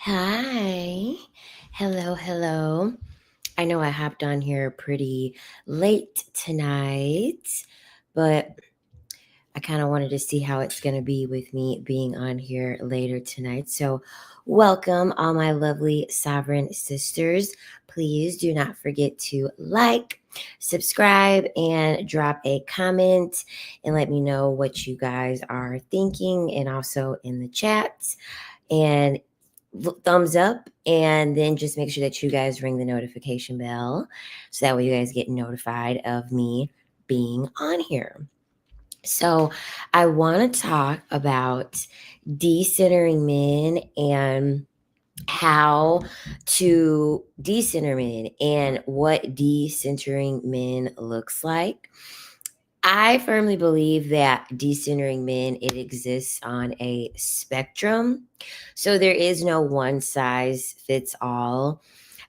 Hi. Hello, hello. I know I hopped on here pretty late tonight, but I kind of wanted to see how it's going to be with me being on here later tonight. So, welcome, all my lovely sovereign sisters. Please do not forget to like, subscribe, and drop a comment and let me know what you guys are thinking and also in the chat. And thumbs up, and then just make sure that you guys ring the notification bell so that way you guys get notified of me being on here. So, I want to talk about decentering men and how to decenter men and what decentering men looks like. I firmly believe that decentering men, it exists on a spectrum. So there is no one size fits all.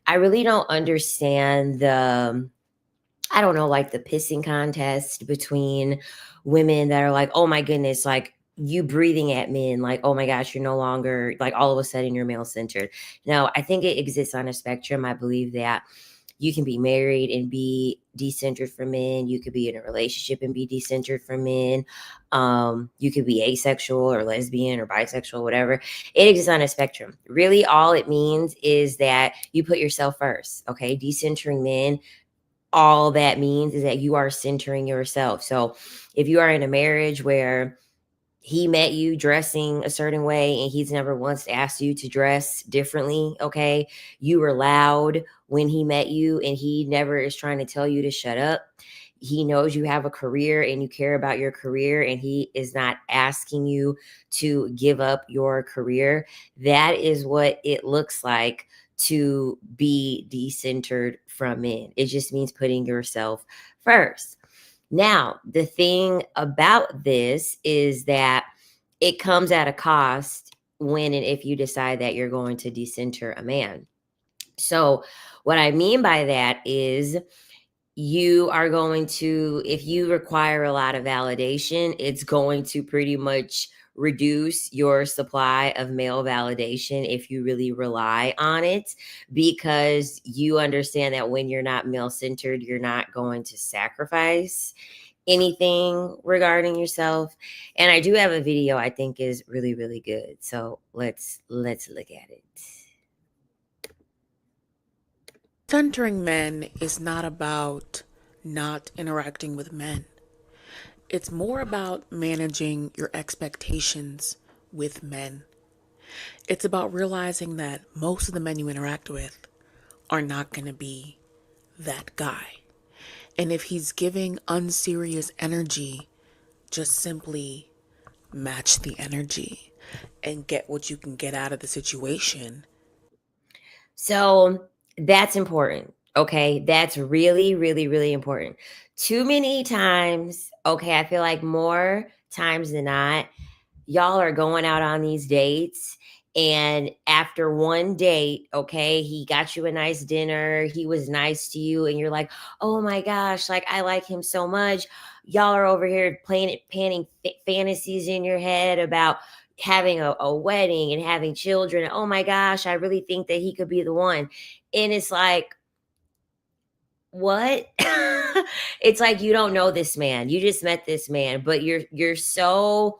I really don't understand I don't know, like the pissing contest between women that are like, oh my goodness, like you breathing at men, like, oh my gosh, you're no longer like all of a sudden you're male centered. No, I think it exists on a spectrum. I believe that you can be married and be decentered from men. You could be in a relationship and be decentered from men. You could be asexual or lesbian or bisexual, whatever. It exists on a spectrum. Really, all it means is that you put yourself first. Okay, decentering men, all that means is that you are centering yourself. So if you are in a marriage where he met you dressing a certain way and he's never once asked you to dress differently, okay, you were loud when he met you and he never is trying to tell you to shut up. He knows you have a career and you care about your career and he is not asking you to give up your career. That is what it looks like to be decentered from men. It just means putting yourself first. Now, the thing about this is that it comes at a cost when and if you decide that you're going to decenter a man. So, what I mean by that is you are going to, if you require a lot of validation, it's going to pretty much reduce your supply of male validation if you really rely on it, because you understand that when you're not male centered, you're not going to sacrifice anything regarding yourself. And I do have a video I think is really, really good. So let's look at it. Centering men is not about not interacting with men. It's more about managing your expectations with men. It's about realizing that most of the men you interact with are not going to be that guy. And if he's giving unserious energy, just simply match the energy and get what you can get out of the situation. So that's important. Okay. That's really, really, really important. Too many times, okay, I feel like more times than not, y'all are going out on these dates. And after one date, okay, he got you a nice dinner, he was nice to you, and you're like, oh my gosh, like I like him so much. Y'all are over here planning fantasies in your head about having a wedding and having children. Oh my gosh, I really think that he could be the one. And it's like, what? It's like you don't know this man. You just met this man, but you're so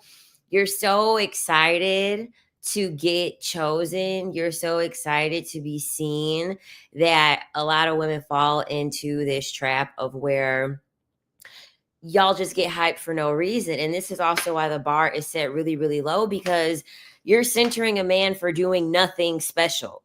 excited to get chosen. You're so excited to be seen that a lot of women fall into this trap of where y'all just get hyped for no reason. And this is also why the bar is set really, really low, because you're centering a man for doing nothing special,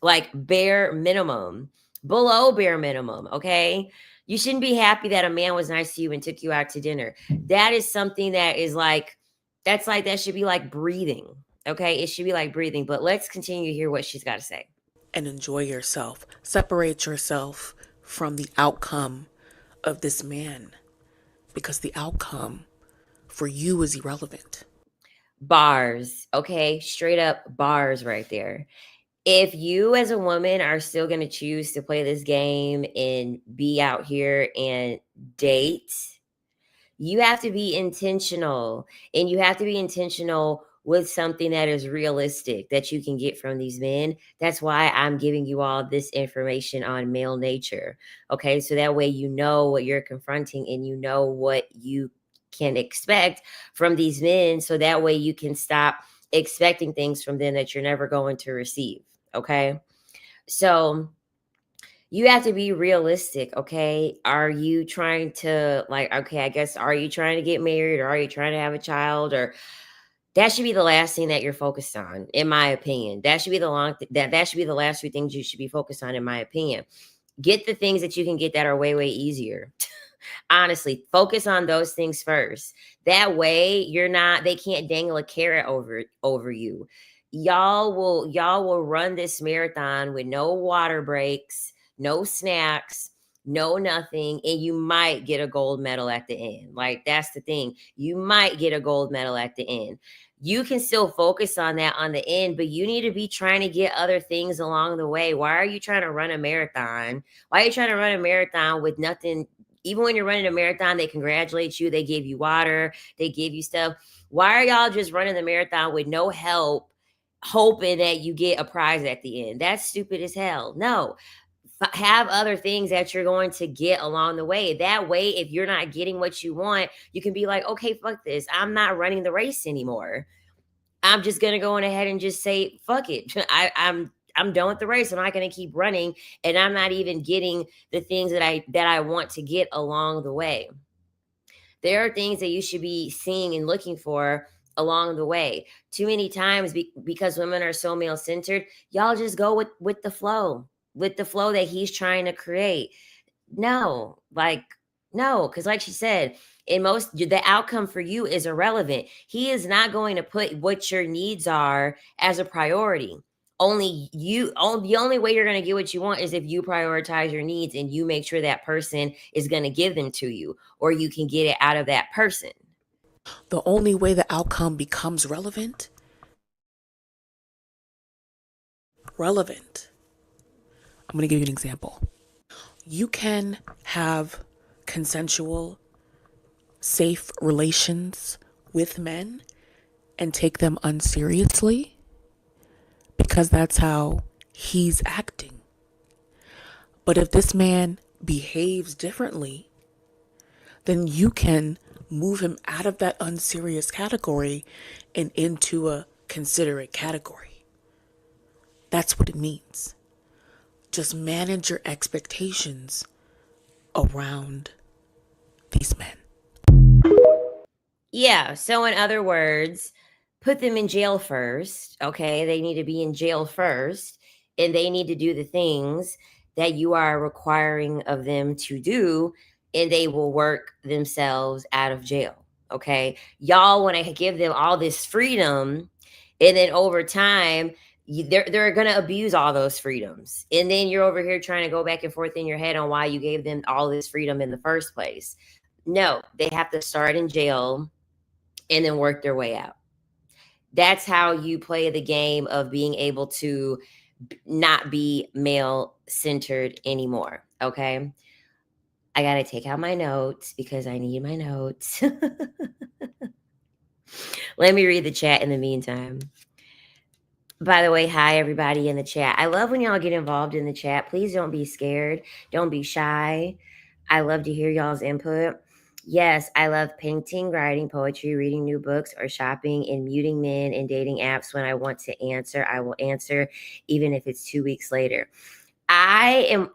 like bare minimum, below bare minimum. Okay. You shouldn't be happy that a man was nice to you and took you out to dinner. That is something that is like, that should be like breathing. Okay. It should be like breathing. But let's continue to hear what she's got to say. And enjoy yourself. Separate yourself from the outcome of this man because the outcome for you is irrelevant. Bars. Okay. Straight up bars right there. If you as a woman are still going to choose to play this game and be out here and date, you have to be intentional, and you have to be intentional with something that is realistic that you can get from these men. That's why I'm giving you all this information on male nature. Okay, so that way you know what you're confronting and you know what you can expect from these men. So that way you can stop expecting things from them that you're never going to receive. Okay, so you have to be realistic. Okay, are you trying to, like, okay, I guess, are you trying to get married, or are you trying to have a child? Or that should be the last thing that you're focused on, in my opinion. That should be that should be the last three things you should be focused on, in my opinion. Get the things that you can get that are way easier. Honestly, focus on those things first. That way they can't dangle a carrot over you. Y'all will run this marathon with no water breaks, no snacks, no nothing, and you might get a gold medal at the end. Like, that's the thing. You might get a gold medal at the end. You can still focus on that on the end, but you need to be trying to get other things along the way. Why are you trying to run a marathon? Why are you trying to run a marathon with nothing? Even when you're running a marathon, they congratulate you. They give you water. They give you stuff. Why are y'all just running the marathon with no help, hoping that you get a prize at the end? That's stupid as hell. No, have other things that you're going to get along the way. That way, if you're not getting what you want, you can be like, okay, fuck this. I'm not running the race anymore. I'm just gonna go on ahead and just say, fuck it. I'm done with the race. I'm not gonna keep running, and I'm not even getting the things that I want to get along the way. There are things that you should be seeing and looking for along the way. Too many times, because women are so male centered, y'all just go with the flow that he's trying to create. No, like, no, because like she said, in most, the outcome for you is irrelevant. He is not going to put what your needs are as a priority. The only way you're going to get what you want is if you prioritize your needs and you make sure that person is going to give them to you, or you can get it out of that person. The only way the outcome becomes relevant. I'm going to give you an example. You can have consensual, safe relations with men and take them unseriously because that's how he's acting. But if this man behaves differently, then you can move him out of that unserious category and into a considerate category. That's what it means. Just manage your expectations around these men. Yeah. So, in other words, put them in jail first. Okay. They need to be in jail first, and they need to do the things that you are requiring of them to do, and they will work themselves out of jail. Okay. Y'all want to give them all this freedom, and then over time, they're going to abuse all those freedoms. And then you're over here trying to go back and forth in your head on why you gave them all this freedom in the first place. No, they have to start in jail and then work their way out. That's how you play the game of being able to not be male centered anymore. Okay. I got to take out my notes because I need my notes. Let me read the chat in the meantime. By the way, hi everybody in the chat. I love when y'all get involved in the chat. Please don't be scared. Don't be shy. I love to hear y'all's input. Yes, I love painting, writing, poetry, reading new books, or shopping and muting men and dating apps. When I want to answer, I will answer, even if it's 2 weeks later. I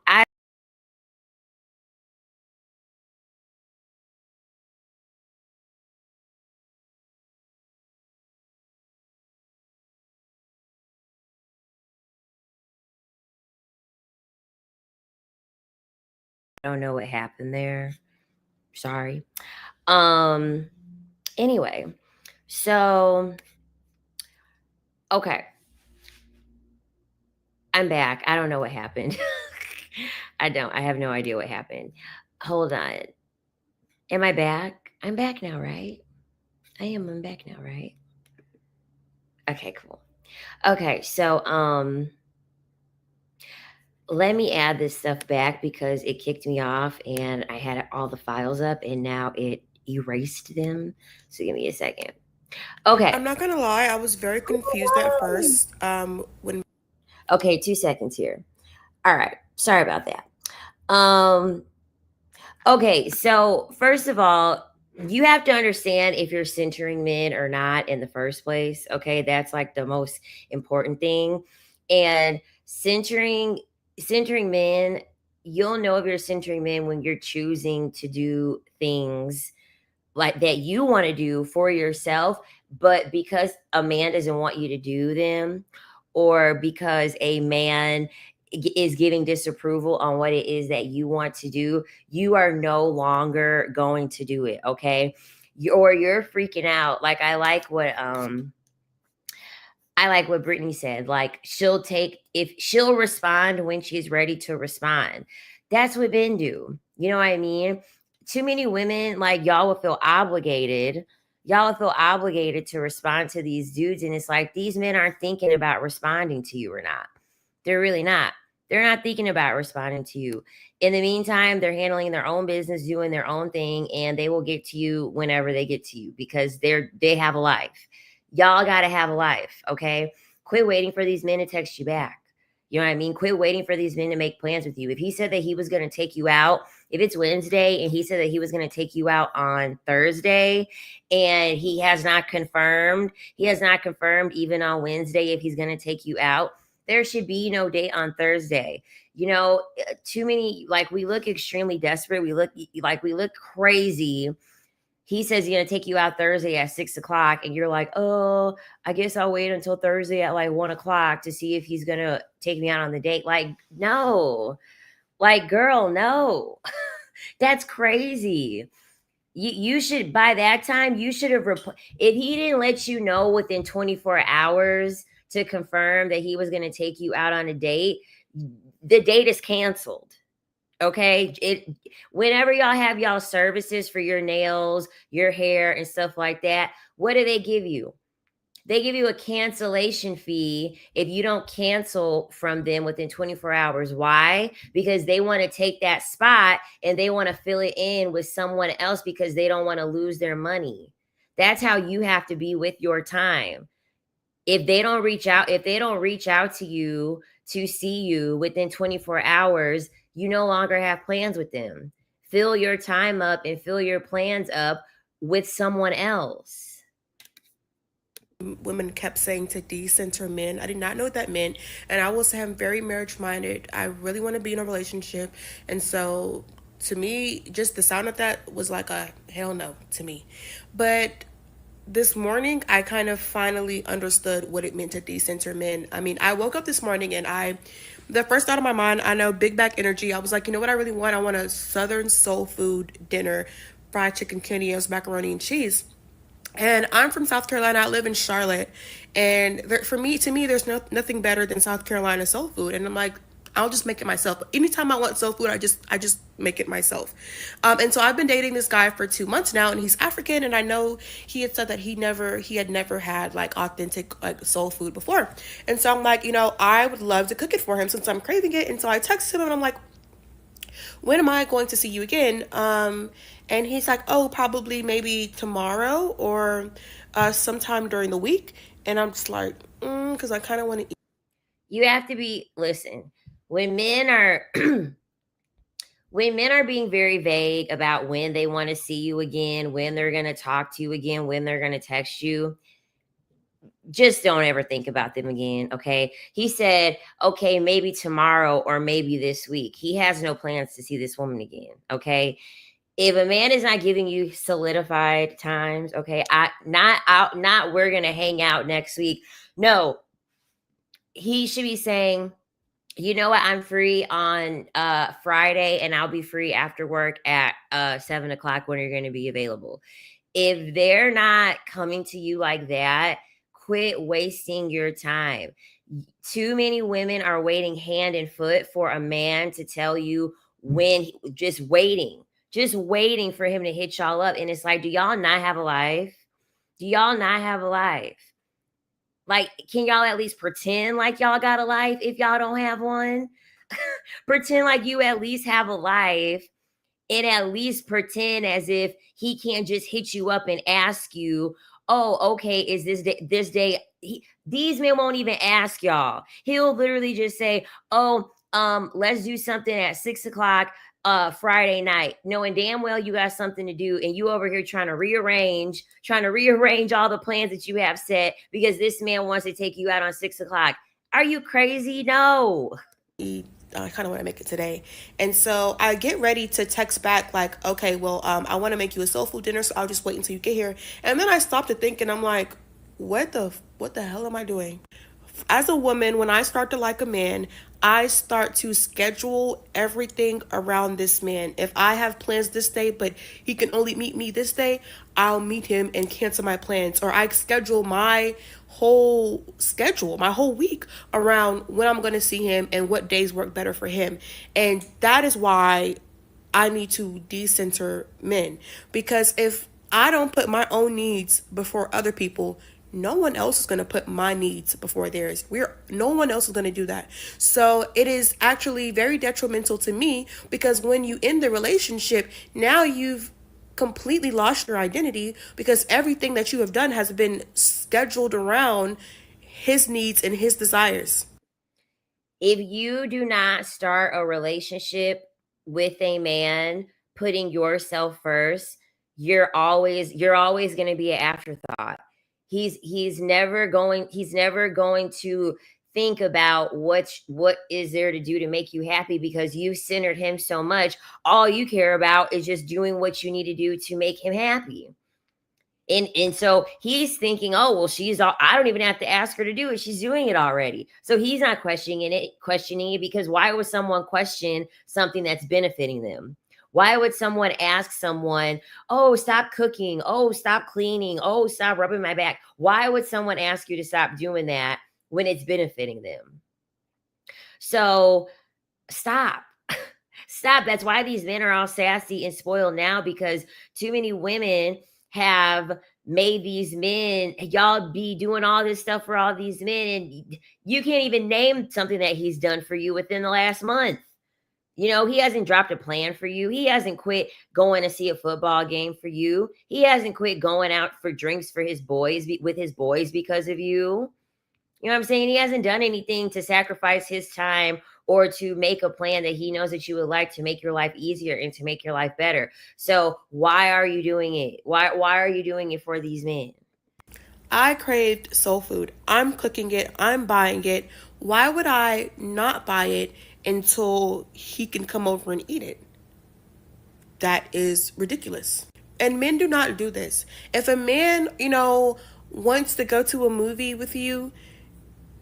don't know what happened there. Sorry. Um anyway, so okay. I'm back. I don't know what happened. I don't. I have no idea what happened. Hold on. Am I back? I'm back now, right? I am. I'm back now, right? Okay, cool. Okay, so let me add this stuff back because it kicked me off and I had all the files up and now it erased them. So give me a second. Okay. I'm not gonna lie, I was very confused at first. When Okay, 2 seconds here. All right. Sorry about that. Um, okay, so first of all, you have to understand if you're centering men or not in the first place. Okay, that's like the most important thing. And centering men, you'll know if you're centering men when you're choosing to do things like that you want to do for yourself, but because a man doesn't want you to do them, or because a man is giving disapproval on what it is that you want to do, you are no longer going to do it. Okay. Or you're freaking out. Like I like what Brittany said. Like she'll respond when she's ready to respond. That's what men do. You know what I mean? Too many women, like y'all will feel obligated. Y'all will feel obligated to respond to these dudes. And it's like these men aren't thinking about responding to you or not. They're really not. They're not thinking about responding to you. In the meantime, they're handling their own business, doing their own thing, and they will get to you whenever they get to you because they have a life. Y'all got to have a life, okay? Quit waiting for these men to text you back. You know what I mean? Quit waiting for these men to make plans with you. If he said that he was going to take you out, if it's Wednesday and he said that he was going to take you out on Thursday and he has not confirmed even on Wednesday if he's going to take you out, there should be no date on Thursday. You know, too many, like we look extremely desperate. We look crazy. He says he's gonna take you out Thursday at 6 o'clock, and you're like, oh, I guess I'll wait until Thursday at like 1 o'clock to see if he's gonna take me out on the date. Like, no, like, girl, no, that's crazy. You should by that time you should have if he didn't let you know within 24 hours to confirm that he was gonna take you out on a date, the date is canceled. Okay, it whenever y'all have y'all services for your nails, your hair, and stuff like that, what do they give you? They give you a cancellation fee if you don't cancel from them within 24 hours. Why? Because they want to take that spot and they want to fill it in with someone else because they don't want to lose their money. That's how you have to be with your time. If they don't reach out to you to see you within 24 hours, you no longer have plans with them. Fill your time up and fill your plans up with someone else. women kept saying to decenter men, I did not know what that meant, and I will say I'm very marriage minded. I really want to be in a relationship, and so to me, just the sound of that was like a hell no to me. But this morning I kind of finally understood what it meant to decenter men. I mean, I woke up this morning and the first thought of my mind, I know big back energy. I was like, you know what I really want? I want a southern soul food dinner, fried chicken, candy yams, macaroni and cheese. And I'm from South Carolina. I live in Charlotte, and for me, to me, there's nothing better than South Carolina soul food. And I'm like, I'll just make it myself. Anytime I want soul food, I just make it myself. And so I've been dating this guy for 2 months now, and he's African. And I know he had said that he had never had like authentic like soul food before. And so I'm like, I would love to cook it for him since I'm craving it. And so I texted him, and I'm like, when am I going to see you again? And he's like, oh, probably maybe tomorrow or sometime during the week. And I'm just like, because I kind of want to eat. You have to listen, when men are when men are being very vague about when they want to see you again, when they're going to talk to you again, when they're going to text you, just don't ever think about them again. Okay. He said, okay, maybe tomorrow or maybe this week. He has no plans to see this woman again. Okay. If a man is not giving you solidified times, okay, not we're gonna hang out next week. No, he should be saying, you know what, I'm free on Friday and I'll be free after work at 7 o'clock when you're gonna be available. If they're not coming to you like that, quit wasting your time. Too many women are waiting hand and foot for a man to tell you just waiting for him to hit y'all up. And it's like, do y'all not have a life? Do y'all not have a life? Like, can y'all at least pretend like y'all got a life if y'all don't have one? Pretend like you at least have a life, and at least pretend as if he can't just hit you up and ask you, oh, okay, is this day these men won't even ask y'all. He'll literally just say, oh, let's do something at 6 o'clock Friday night, knowing damn well you got something to do, and you over here trying to rearrange all the plans that you have set because this man wants to take you out on 6 o'clock. Are you crazy? No. I kind of want to make it today. And so I get ready to text back like, okay, well, I want to make you a soul food dinner, so I'll just wait until you get here. And then I stopped to think, and I'm like, what the hell am I doing? As a woman, when I start to like a man, I start to schedule everything around this man. If I have plans this day, but he can only meet me this day, I'll meet him and cancel my plans. Or I schedule my whole week around when I'm going to see him and what days work better for him. And that is why I need to decenter men. Because if I don't put my own needs before other people, no one else is going to put my needs before theirs. No one else is going to do that. So it is actually very detrimental to me, because when you end the relationship, now you've completely lost your identity, because everything that you have done has been scheduled around his needs and his desires. If you do not start a relationship with a man putting yourself first, you're always going to be an afterthought. He's never going to think about what is there to do to make you happy, because you centered him so much. All you care about is just doing what you need to do to make him happy. And so he's thinking, oh, well, I don't even have to ask her to do it. She's doing it already. So he's not questioning it, because why would someone question something that's benefiting them? Why would someone ask someone, oh, stop cooking, oh, stop cleaning, oh, stop rubbing my back? Why would someone ask you to stop doing that when it's benefiting them? So stop. Stop. That's why these men are all sassy and spoiled now, because too many women have made these men, y'all be doing all this stuff for all these men, and you can't even name something that he's done for you within the last month. He hasn't dropped a plan for you. He hasn't quit going to see a football game for you. He hasn't quit going out for drinks for his boys with his boys because of you. You know what I'm saying? He hasn't done anything to sacrifice his time or to make a plan that he knows that you would like to make your life easier and to make your life better. So why are you doing it? Why are you doing it for these men? I craved soul food. I'm cooking it. I'm buying it. Why would I not buy it until he can come over and eat it? That is ridiculous. And men do not do this. If a man, wants to go to a movie with you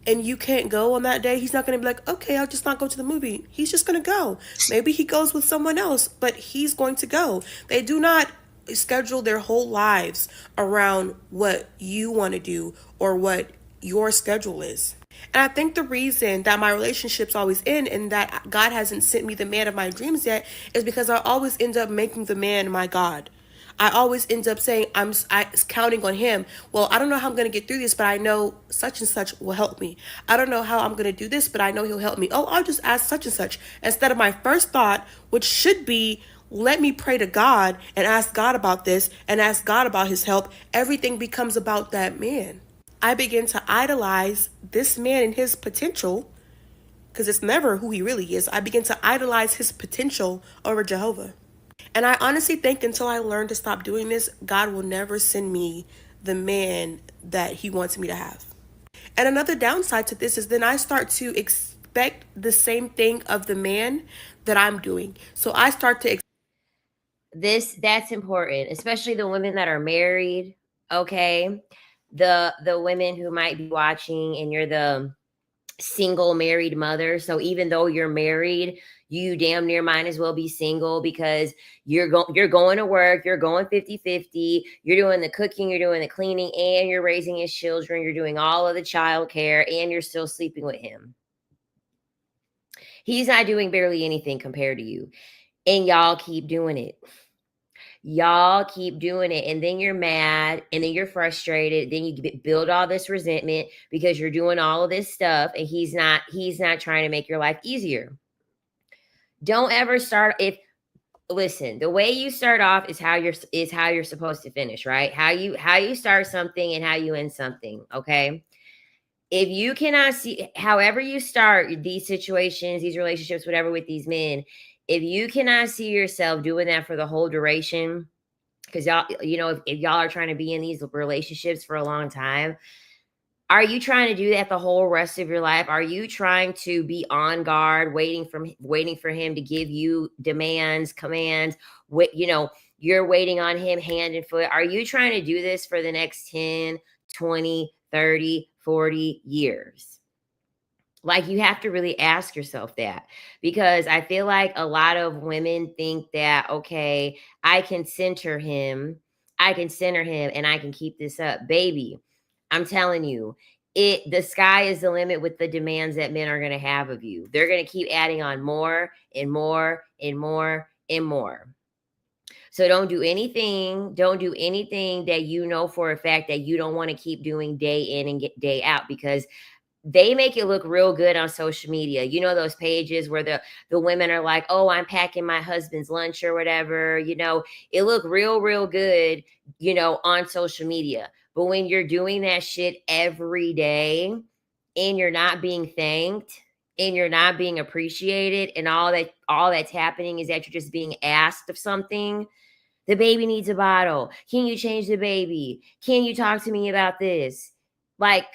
and you can't go on that day, he's not going to be like, okay, I'll just not go to the movie. He's just going to go. Maybe he goes with someone else, but he's going to go. They do not schedule their whole lives around what you want to do or what your schedule is. And I think the reason that my relationships always end and that God hasn't sent me the man of my dreams yet is because I always end up making the man my God. I always end up saying I'm counting on him. Well, I don't know how I'm going to get through this, but I know such and such will help me. I don't know how I'm going to do this, but I know he'll help me. Oh, I'll just ask such and such. Instead of my first thought, which should be, let me pray to God and ask God about this and ask God about his help, everything becomes about that man. I begin to idolize this man and his potential, because it's never who he really is. I begin to idolize his potential over Jehovah. And I honestly think until I learn to stop doing this, God will never send me the man that he wants me to have. And another downside to this is then I start to expect the same thing of the man that I'm doing. So I start to That's important, especially the women that are married, okay? The women who might be watching and you're the single married mother. So even though you're married, you damn near might as well be single, because you're going to work, you're going 50-50, you're doing the cooking, you're doing the cleaning, and you're raising his children, you're doing all of the child care, and you're still sleeping with him. He's not doing barely anything compared to you. And y'all keep doing it. Y'all keep doing it, and then you're mad, and then you're frustrated, then you build all this resentment because you're doing all of this stuff, and he's not trying to make your life easier. Don't ever start, listen, the way you start off is how you're supposed to finish, right? How you start something and how you end something, okay? If you cannot see, however you start these situations, these relationships, whatever, with these men, if you cannot see yourself doing that for the whole duration, because y'all, if y'all are trying to be in these relationships for a long time, are you trying to do that the whole rest of your life? Are you trying to be on guard, waiting for him to give you demands, commands? You're waiting on him hand and foot. Are you trying to do this for the next 10, 20, 30, 40 years? Like, you have to really ask yourself that, because I feel like a lot of women think that, okay, I can center him and I can keep this up. Baby, I'm telling you, the sky is the limit with the demands that men are going to have of you. They're going to keep adding on more and more and more and more. So don't do anything that you know for a fact that you don't want to keep doing day in and day out, because they make it look real good on social media. You know, those pages where the women are like, "Oh, I'm packing my husband's lunch," or whatever. It look real good, on social media. But when you're doing that shit every day and you're not being thanked and you're not being appreciated, and all that's happening is that you're just being asked of something. The baby needs a bottle. Can you change the baby? Can you talk to me about this? Like,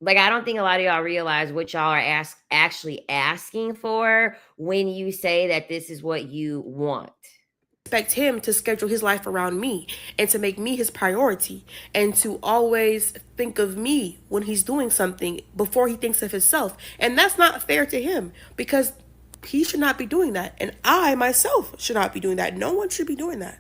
I don't think a lot of y'all realize what y'all are actually asking for when you say that this is what you want. Expect him to schedule his life around me and to make me his priority and to always think of me when he's doing something before he thinks of himself. And that's not fair to him, because he should not be doing that. And I myself should not be doing that. No one should be doing that.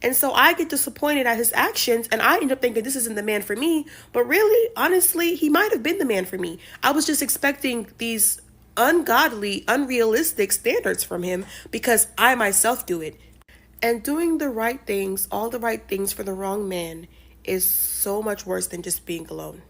And so I get disappointed at his actions, and I end up thinking this isn't the man for me. But really, honestly, he might have been the man for me. I was just expecting these ungodly, unrealistic standards from him because I myself do it. And doing the right things, all the right things for the wrong man, is so much worse than just being alone.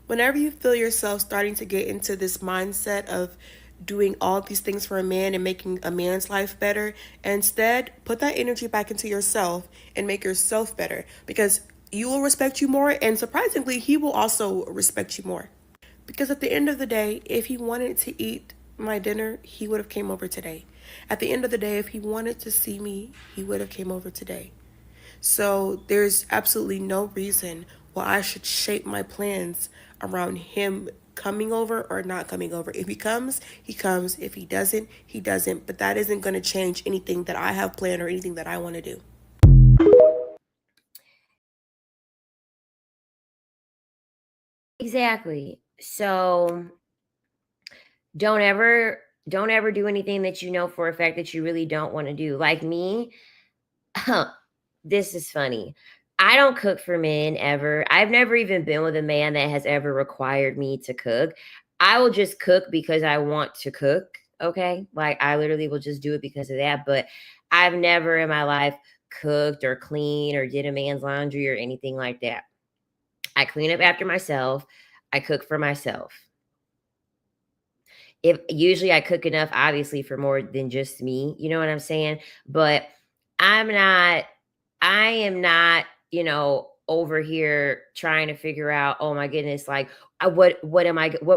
Whenever you feel yourself starting to get into this mindset of doing all these things for a man and making a man's life better, instead put that energy back into yourself and make yourself better, because you will respect you more, and surprisingly he will also respect you more. Because at the end of the day, if he wanted to eat my dinner, he would have came over today. At the end of the day, if he wanted to see me, he would have came over today. So there's absolutely no reason why I should shape my plans around him coming over or not coming over. If he comes, he comes. If he doesn't, he doesn't. But that isn't going to change anything that I have planned or anything that I want to do. Exactly. So don't ever do anything that you know for a fact that you really don't want to do. Like me, this is funny. I don't cook for men ever. I've never even been with a man that has ever required me to cook. I will just cook because I want to cook. Okay. Like, I literally will just do it because of that. But I've never in my life cooked or cleaned or did a man's laundry or anything like that. I clean up after myself. I cook for myself. If usually I cook enough, obviously, for more than just me, you know what I'm saying? But I'm not, I am not, over here trying to figure out, oh my goodness, like, what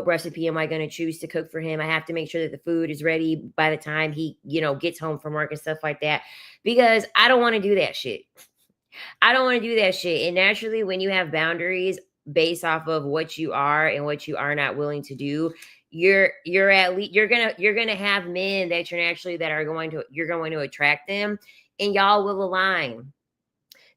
recipe am I going to choose to cook for him? I have to make sure that the food is ready by the time he, gets home from work and stuff like that, because I don't want to do that shit. I don't want to do that shit. And naturally, when you have boundaries based off of what you are and what you are not willing to do, you're at least you're gonna have men that you're going to attract them, and y'all will align.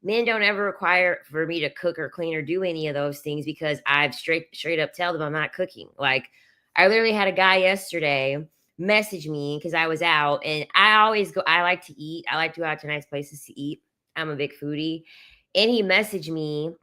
Men don't ever require for me to cook or clean or do any of those things, because I've straight up tell them I'm not cooking. Like, I literally had a guy yesterday message me because I was out, and I like to eat. I like to go out to nice places to eat. I'm a big foodie. And he messaged me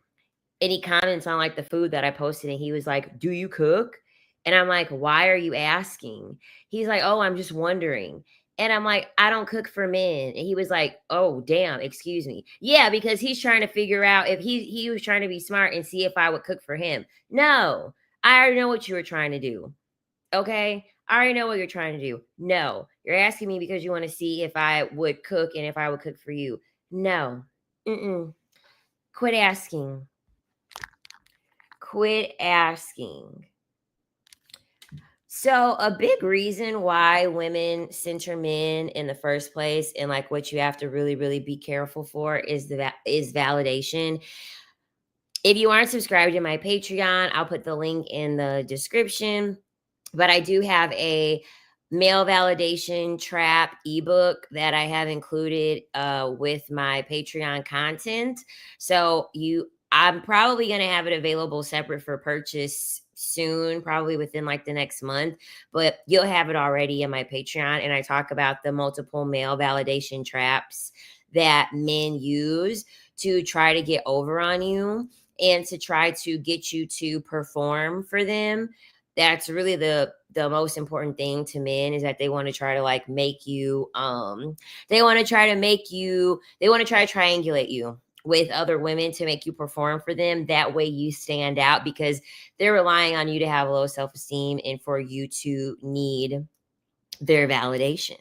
and he comments on like the food that I posted, and he was like, "Do you cook?" And I'm like, "Why are you asking?" He's like, "Oh, I'm just wondering." And I'm like, "I don't cook for men." And he was like, "Oh, damn, excuse me." Yeah, because he's trying to figure out if he was trying to be smart and see if I would cook for him. No, I already know what you were trying to do. Okay? I already know what you're trying to do. No, you're asking me because you want to see if I would cook and if I would cook for you. No. Mm-mm. Quit asking. Quit asking. So, a big reason why women center men in the first place, and like what you have to really, really be careful for, is validation. If you aren't subscribed to my Patreon, I'll put the link in the description. But I do have a male validation trap ebook that I have included with my Patreon content. So I'm probably going to have it available separate for purchase soon, probably within like the next month, but you'll have it already in my Patreon. And I talk about the multiple male validation traps that men use to try to get over on you and to try to get you to perform for them. That's really the most important thing to men, is that they want to try to like make you they want to try to make you they want to try to triangulate you with other women to make you perform for them. That way you stand out, because they're relying on you to have low self-esteem and for you to need their validation.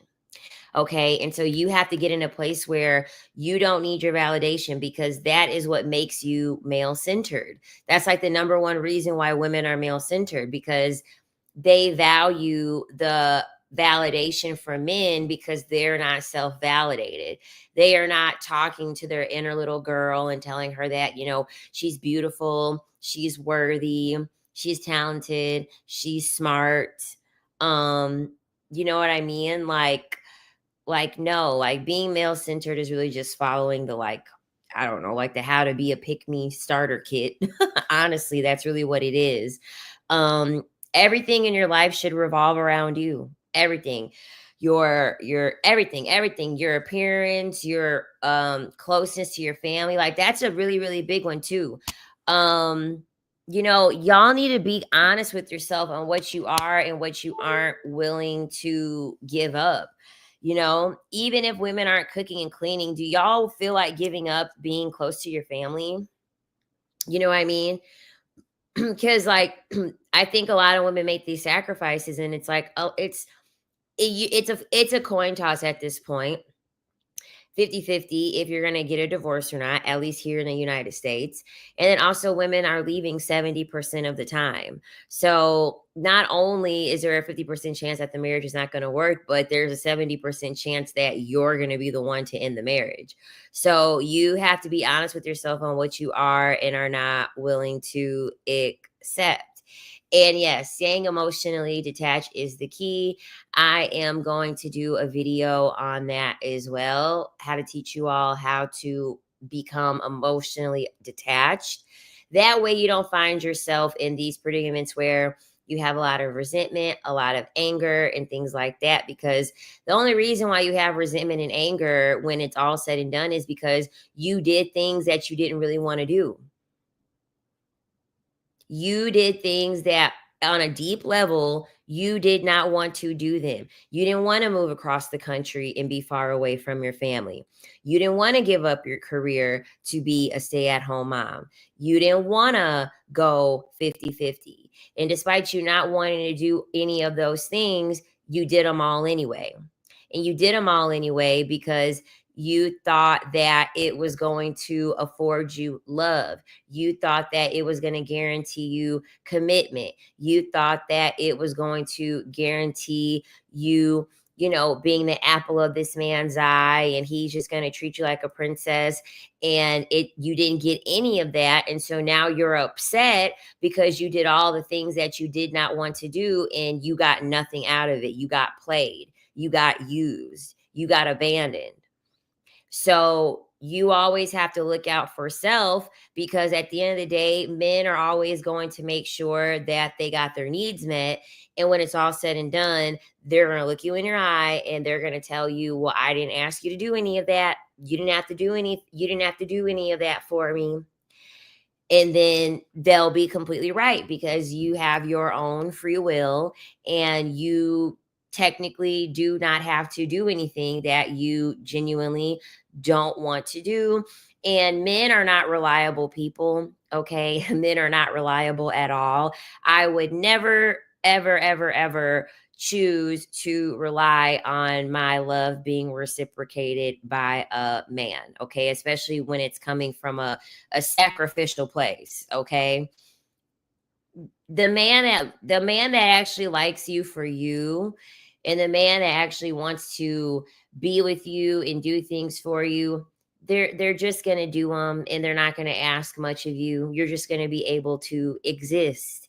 Okay. And so you have to get in a place where you don't need your validation, because that is what makes you male centered. That's like the number one reason why women are male centered, because they value the validation from men because they're not self validated. They are not talking to their inner little girl and telling her that, she's beautiful, she's worthy, she's talented, she's smart. You know what I mean? No, like being male centered is really just following the I don't know, like the how to be a pick me starter kit. Honestly, that's really what it is. Everything in your life should revolve around you. Everything. Your everything, your appearance, your closeness to your family. Like that's a really, really big one too. Y'all need to be honest with yourself on what you are and what you aren't willing to give up. Even if women aren't cooking and cleaning, do y'all feel like giving up being close to your family? You know what I mean? Because I think a lot of women make these sacrifices, and it's like, oh, it's a coin toss at this point. 50-50 if you're going to get a divorce or not, at least here in the United States. And then also women are leaving 70% of the time. So not only is there a 50% chance that the marriage is not going to work, but there's a 70% chance that you're going to be the one to end the marriage. So you have to be honest with yourself on what you are and are not willing to accept. And yes, staying emotionally detached is the key. I am going to do a video on that as well, how to teach you all how to become emotionally detached. That way you don't find yourself in these predicaments where you have a lot of resentment, a lot of anger, and things like that. Because the only reason why you have resentment and anger when it's all said and done is because you did things that you didn't really want to do. You did things that on a deep level, you did not want to do them. You didn't want to move across the country and be far away from your family. You didn't want to give up your career to be a stay-at-home mom. You didn't want to go 50-50. And despite you not wanting to do any of those things, you did them all anyway. And you did them all anyway because you thought that it was going to afford you love. You thought that it was going to guarantee you commitment. You thought that it was going to guarantee you, being the apple of this man's eye, and he's just going to treat you like a princess. And you didn't get any of that. And so now you're upset because you did all the things that you did not want to do, and you got nothing out of it. You got played. You got used. You got abandoned. So you always have to look out for self, because at the end of the day, men are always going to make sure that they got their needs met. And when it's all said and done, they're going to look you in your eye and they're going to tell you, well, I didn't ask you to do any of that. You didn't have to do any of that for me. And then they'll be completely right, because you have your own free will and you technically do not have to do anything that you genuinely don't want to do. And men are not reliable people. Okay. Men are not reliable at all. I would never, ever, ever, ever choose to rely on my love being reciprocated by a man, okay? Especially when it's coming from a sacrificial place, okay? The man that actually likes you for you, and the man that actually wants to be with you and do things for you, they're just going to do them, and they're not going to ask much of you. You're just going to be able to exist.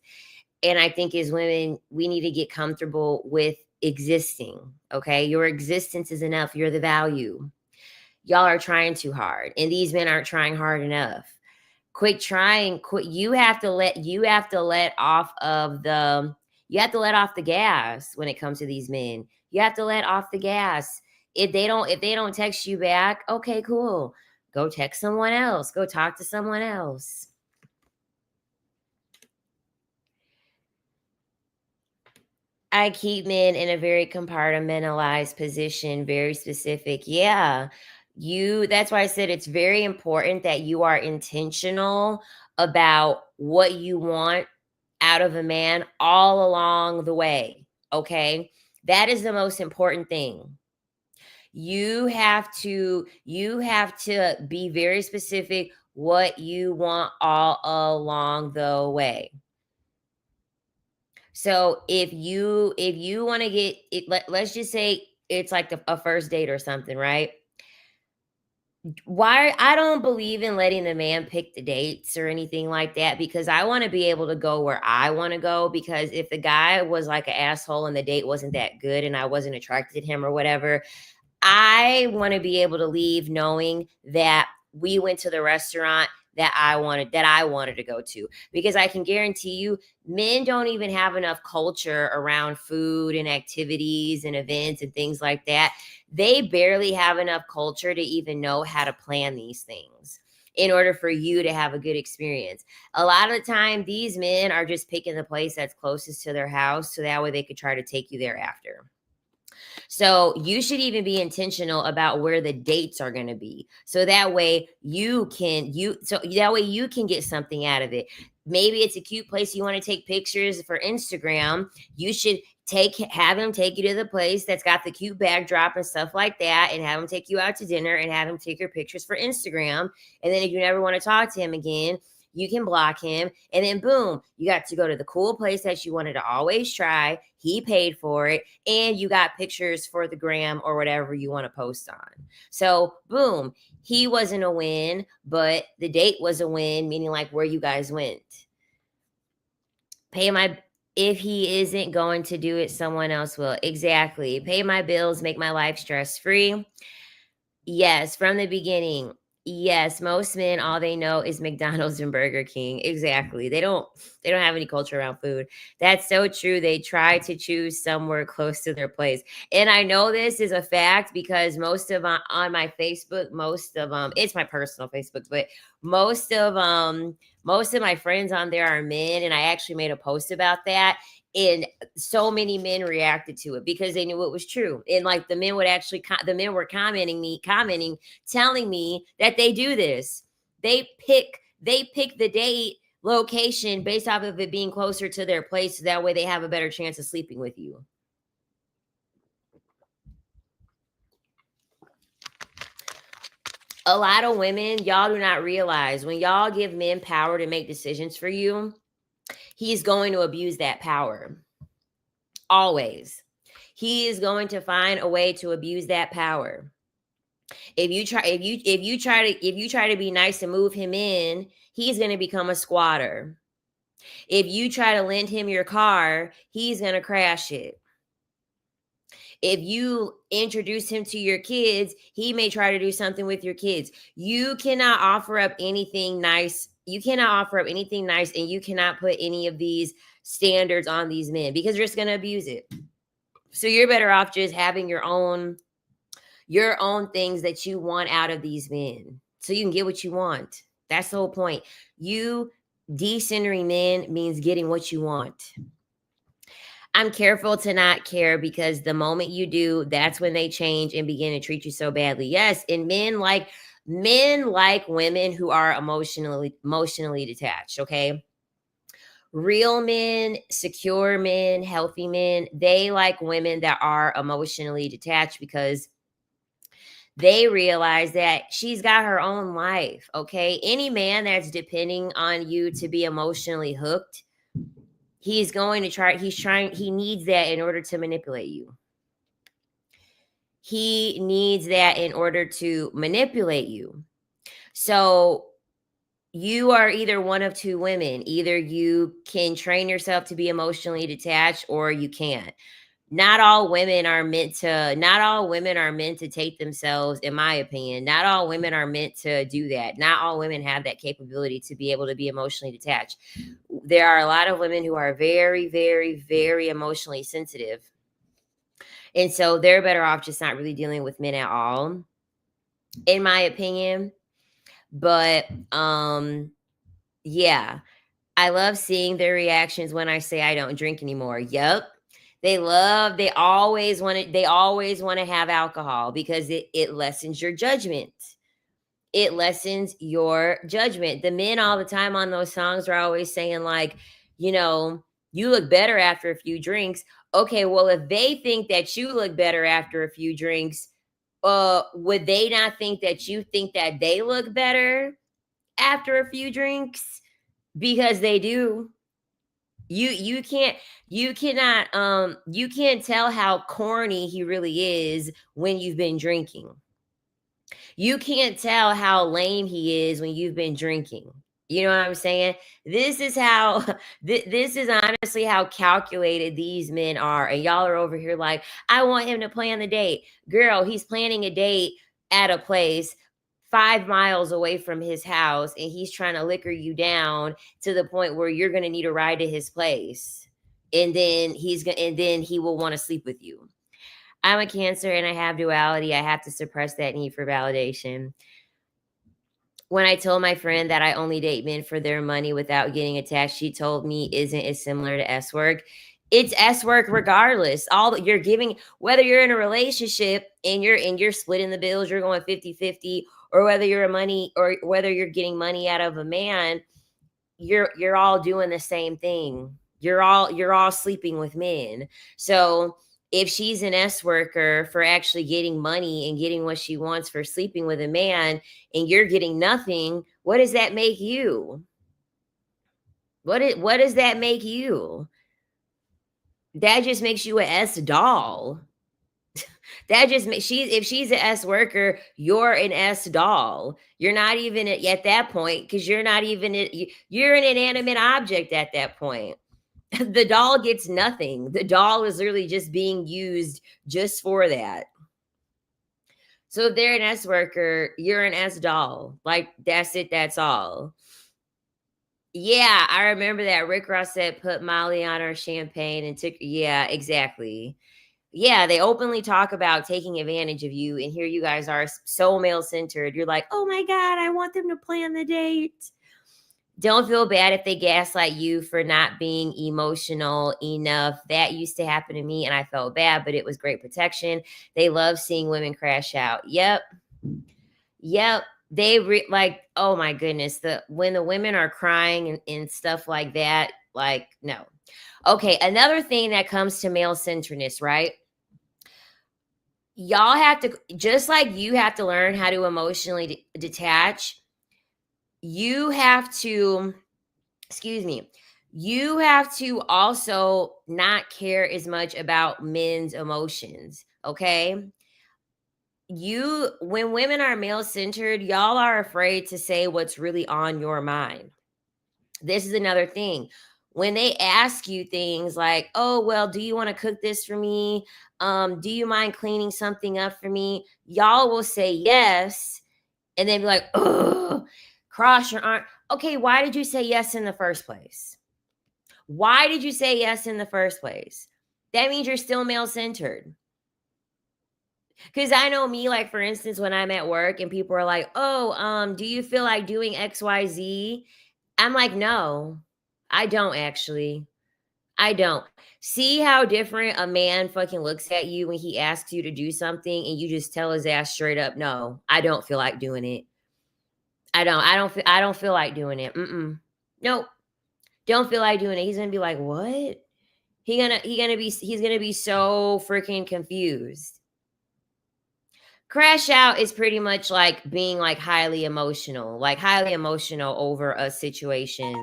And I think as women, we need to get comfortable with existing, okay? Your existence is enough. You're the value. Y'all are trying too hard, and these men aren't trying hard enough. Quit trying. Quit. You have to let off of the you have to let off the gas when it comes to these men. You have to let off the gas. If they don't text you back, okay, cool. Go text someone else. Go talk to someone else. I keep men in a very compartmentalized position, very specific. Yeah. That's why I said it's very important that you are intentional about what you want out of a man all along the way. Okay. That is the most important thing. You have to be very specific what you want all along the way. So if you want to get it, let's just say it's like a first date or something, right? Why I don't believe in letting the man pick the dates or anything like that, because I want to be able to go where I want to go. Because if the guy was like an asshole and the date wasn't that good and I wasn't attracted to him or whatever, I want to be able to leave knowing that we went to the restaurant that I wanted to go to, because I can guarantee you men don't even have enough culture around food and activities and events and things like that. They barely have enough culture to even know how to plan these things in order for you to have a good experience. A lot of the time these men are just picking the place that's closest to their house so that way they could try to take you there after. So you should even be intentional about where the dates are going to be. So that way you can get something out of it. Maybe it's a cute place you want to take pictures for Instagram. You should have him take you to the place that's got the cute backdrop and stuff like that, and have him take you out to dinner and have him take your pictures for Instagram. And then if you never want to talk to him again, you can block him, and then boom, you got to go to the cool place that you wanted to always try. He paid for it, and you got pictures for the gram or whatever you want to post on. So boom, he wasn't a win, but the date was a win, meaning like where you guys went. If he isn't going to do it, someone else will. Exactly. Pay my bills, make my life stress free. Yes, from the beginning. Yes, most men, all they know is McDonald's and Burger King. Exactly. They don't have any culture around food. That's so true. They try to choose somewhere close to their place. And I know this is a fact because on my Facebook, it's my personal Facebook, but most of my friends on there are men, and I actually made a post about that. And so many men reacted to it because they knew it was true. And like the men were commenting, telling me that they do this. They pick the date location based off of it being closer to their place. So that way they have a better chance of sleeping with you. A lot of women, y'all do not realize when y'all give men power to make decisions for you, he's going to abuse that power. Always. He is going to find a way to abuse that power. If you try to be nice and move him in, he's going to become a squatter. If you try to lend him your car, he's going to crash it. If you introduce him to your kids, he may try to do something with your kids. You cannot offer up anything nice. You cannot offer up anything nice, and you cannot put any of these standards on these men because you're just going to abuse it. So you're better off just having your own things that you want out of these men so you can get what you want. That's the whole point. You decentering men means getting what you want. I'm careful to not care because the moment you do, that's when they change and begin to treat you so badly. Yes, and men like women who are emotionally detached, okay? Real men, secure men, healthy men, they like women that are emotionally detached because they realize that she's got her own life. Okay. Any man that's depending on you to be emotionally hooked, he needs that in order to manipulate you. He needs that in order to manipulate you. So you are either one of two women. Either you can train yourself to be emotionally detached or you can't. Not all women are meant to take themselves, in my opinion. Not all women are meant to do that. Not all women have that capability to be able to be emotionally detached. There are a lot of women who are very, very, very emotionally sensitive. And so they're better off just not really dealing with men at all, in my opinion. But yeah, I love seeing their reactions when I say I don't drink anymore. Yep. They always want to have alcohol because it lessens your judgment. It lessens your judgment. The men all the time on those songs are always saying, like, you know, you look better after a few drinks. Okay, well, if they think that you look better after a few drinks, would they not think that you think that they look better after a few drinks? Because they do. You can't you can't tell how corny he really is when you've been drinking. You can't tell how lame he is when you've been drinking. You know what I'm saying? This is how this is honestly how calculated these men are. And y'all are over here like, I want him to plan the date. Girl, he's planning a date at a place 5 miles away from his house, and he's trying to liquor you down to the point where you're gonna need a ride to his place. And then he will want to sleep with you. I'm a Cancer and I have duality. I have to suppress that need for validation. When I told my friend that I only date men for their money without getting attached, she told me, isn't it similar to S-work? It's S-work regardless. All that you're giving, whether you're in a relationship and you're splitting the bills, you're going 50-50, or whether you're getting money out of a man, you're all doing the same thing. You're all sleeping with men. So if she's an S worker for actually getting money and getting what she wants for sleeping with a man, and you're getting nothing, what does that make you? What does that make you? That just makes you an S doll. That just makes if she's an S worker, you're an S doll. You're not even at that point because you're an inanimate object at that point. The doll gets nothing. The doll is literally just being used just for that. So if they're an S worker, you're an S doll. Like, that's it, that's all. Yeah, I remember that Rick Ross said put Molly on her champagne and took, yeah, exactly. Yeah, they openly talk about taking advantage of you, and here you guys are so male centered. You're like, oh my God, I want them to plan the date. Don't feel bad if they gaslight you for not being emotional enough. That used to happen to me and I felt bad, but it was great protection. They love seeing women crash out. Yep. Yep. Like, oh my goodness, when the women are crying and stuff like that, like, no. Okay, another thing that comes to male centeredness, right? Y'all have to, just like you have to learn how to emotionally detach, you have to, excuse me, you have to also not care as much about men's emotions. Okay. When women are male centered, y'all are afraid to say what's really on your mind. This is another thing. When they ask you things like, oh, well, do you want to cook this for me? Do you mind cleaning something up for me? Y'all will say yes. And then be like, oh, cross your arm. Okay, why did you say yes in the first place? Why did you say yes in the first place? That means you're still male centered. Because I know me, like, for instance, when I'm at work and people are like, oh, do you feel like doing XYZ? I'm like, no, I don't actually. I don't. See how different a man fucking looks at you when he asks you to do something and you just tell his ass straight up, no, I don't feel like doing it. I don't feel like doing it. Mm-mm. Nope. don't feel like doing it, he's gonna be like, what? He's gonna be so freaking confused. Crash out is pretty much like being like highly emotional over a situation.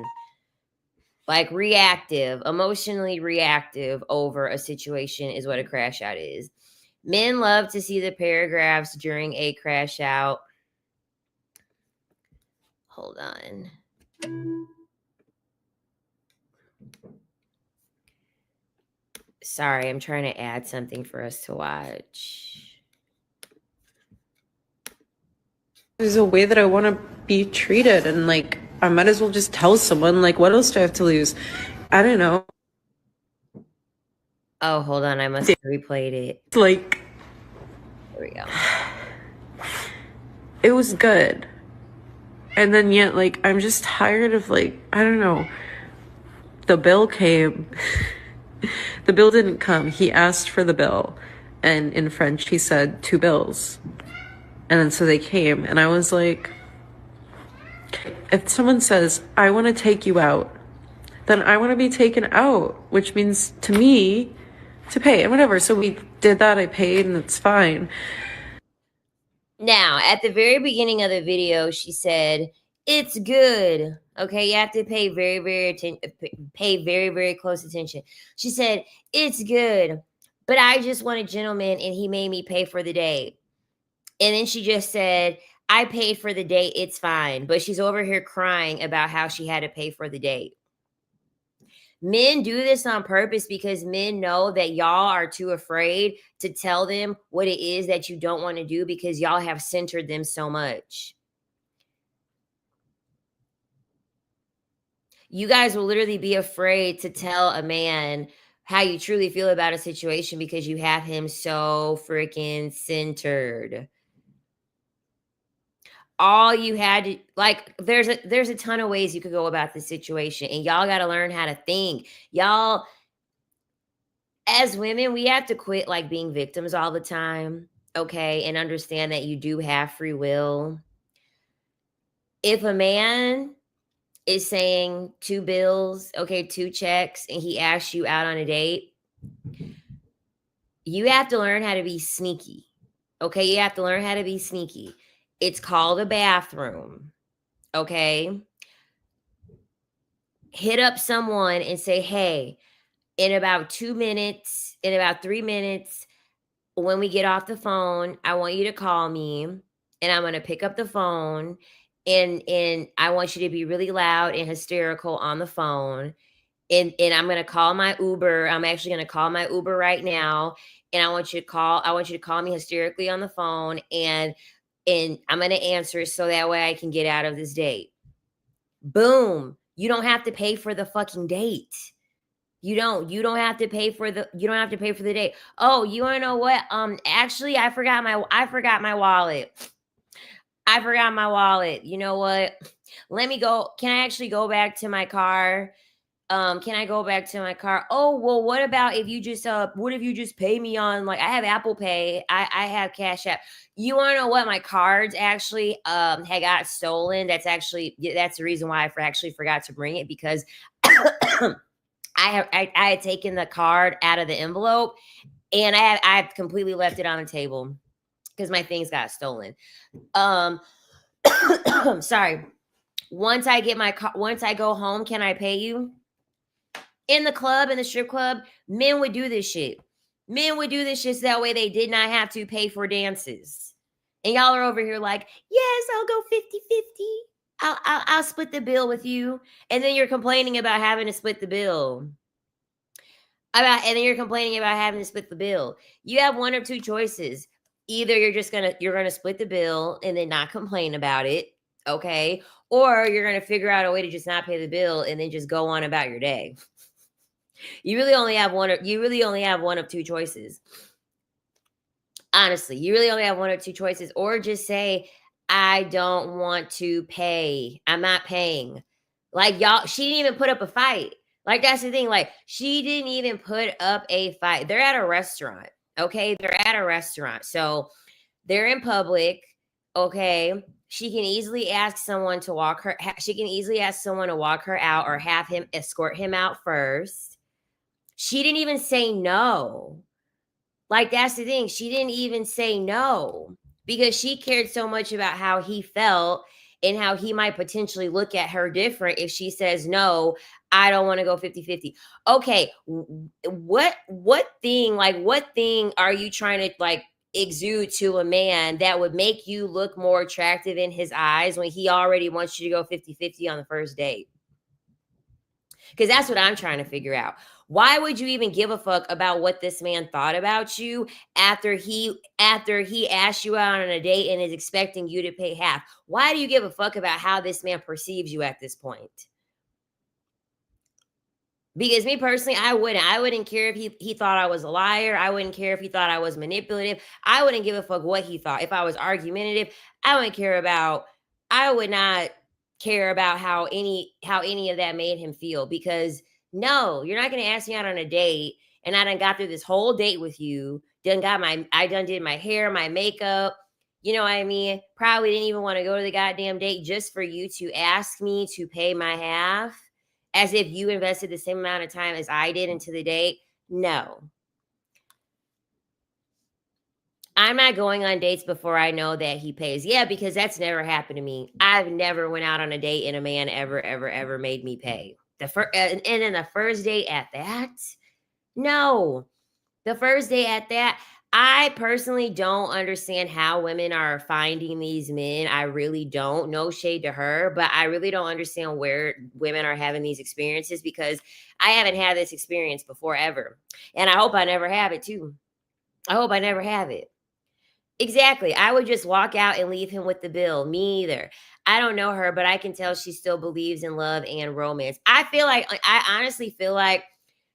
Like reactive, emotionally reactive over a situation is what a crash out is. Men love to see the paragraphs during a crash out. Hold on. Sorry, I'm trying to add something for us to watch. There's a way that I want to be treated, and like I might as well just tell someone. Like, what else do I have to lose? I don't know. Oh, hold on, I must have replayed it. Like, There we go. it was good, and then yet like I'm just tired of like, I don't know. The bill came. The bill didn't come. He asked for the bill, and in French he said 2 bills. And then so they came, and I was like, if someone says, I want to take you out, then I want to be taken out, which means to me to pay and whatever. So we did that. I paid, and it's fine. Now, at the very beginning of the video, she said, it's good. Okay, you have to pay very close attention. She said, it's good, but I just want a gentleman and he made me pay for the date. And then she just said, I paid for the date, it's fine. But she's over here crying about how she had to pay for the date. Men do this on purpose because men know that y'all are too afraid to tell them what it is that you don't want to do because y'all have centered them so much. You guys will literally be afraid to tell a man how you truly feel about a situation because you have him so freaking centered. All you had to, like, there's a ton of ways you could go about this situation, and y'all got to learn how to think. Y'all, as women, we have to quit like being victims all the time, okay, and understand that you do have free will. If a man is saying 2 bills, okay, 2 checks, and he asks you out on a date, you have to learn how to be sneaky. Okay, you have to learn how to be sneaky. It's called a bathroom. Okay. Hit up someone and say, hey, in about 2 minutes, in about 3 minutes, when we get off the phone, I want you to call me and I'm going to pick up the phone and I want you to be really loud and hysterical on the phone. And I'm going to call my Uber. I'm actually going to call my Uber right now. And I want you to call me hysterically on the phone and I'm going to answer so that way I can get out of this date. Boom. You don't have to pay for the fucking date. You don't have to pay for the date. Oh, you want to know what? Actually, I forgot my wallet. I forgot my wallet. You know what? Let me go. Can I actually go back to my car? Can I go back to my car? Oh, well, what about if you just pay me on, like, I have Apple Pay, I have Cash App. You want to know what? My cards actually had got stolen. That's the reason why I actually forgot to bring it, because I had taken the card out of the envelope and I had completely left it on the table because my things got stolen. Sorry. Once I go home, can I pay you? In the strip club, men would do this shit. Men would do this shit so that way they did not have to pay for dances. And y'all are over here like, yes, I'll go 50-50. I'll split the bill with you. And then you're complaining about having to split the bill. You have one of 2 choices. Either you're gonna split the bill and then not complain about it, okay? Or you're gonna figure out a way to just not pay the bill and then just go on about your day. You really only have one of 2 choices. Honestly, you really only have one or 2 choices, or just say, I don't want to pay. I'm not paying. Like, y'all, she didn't even put up a fight. Like, that's the thing. Like, she didn't even put up a fight. They're at a restaurant. Okay. They're at a restaurant. So they're in public. Okay. She can easily ask someone to walk her. She can easily ask someone to walk her out or have him escort him out first. She didn't even say no. Like, that's the thing. She didn't even say no because she cared so much about how he felt and how he might potentially look at her different if she says no, I don't want to go 50-50. Okay, what thing are you trying to like exude to a man that would make you look more attractive in his eyes when he already wants you to go 50-50 on the first date? Because that's what I'm trying to figure out. Why would you even give a fuck about what this man thought about you after he asked you out on a date and is expecting you to pay half? Why do you give a fuck about how this man perceives you at this point? Because me personally, I wouldn't care if he thought I was a liar. I wouldn't care if he thought I was manipulative. I wouldn't give a fuck what he thought. If I was argumentative, I would not care about how any of that made him feel. Because no, you're not gonna ask me out on a date, and I done got through this whole date with you. I done did my hair, my makeup. You know what I mean? Probably didn't even want to go to the goddamn date just for you to ask me to pay my half, as if you invested the same amount of time as I did into the date. No. I'm not going on dates before I know that he pays. Yeah, because that's never happened to me. I've never went out on a date and a man ever made me pay. And then the first date at that? No. The first day at that, I personally don't understand how women are finding these men. I really don't. No shade to her, but I really don't understand where women are having these experiences because I haven't had this experience before ever. And I hope I never have it too. I hope I never have it. Exactly. I would just walk out and leave him with the bill. Me either. I don't know her, but I can tell she still believes in love and romance. I honestly feel like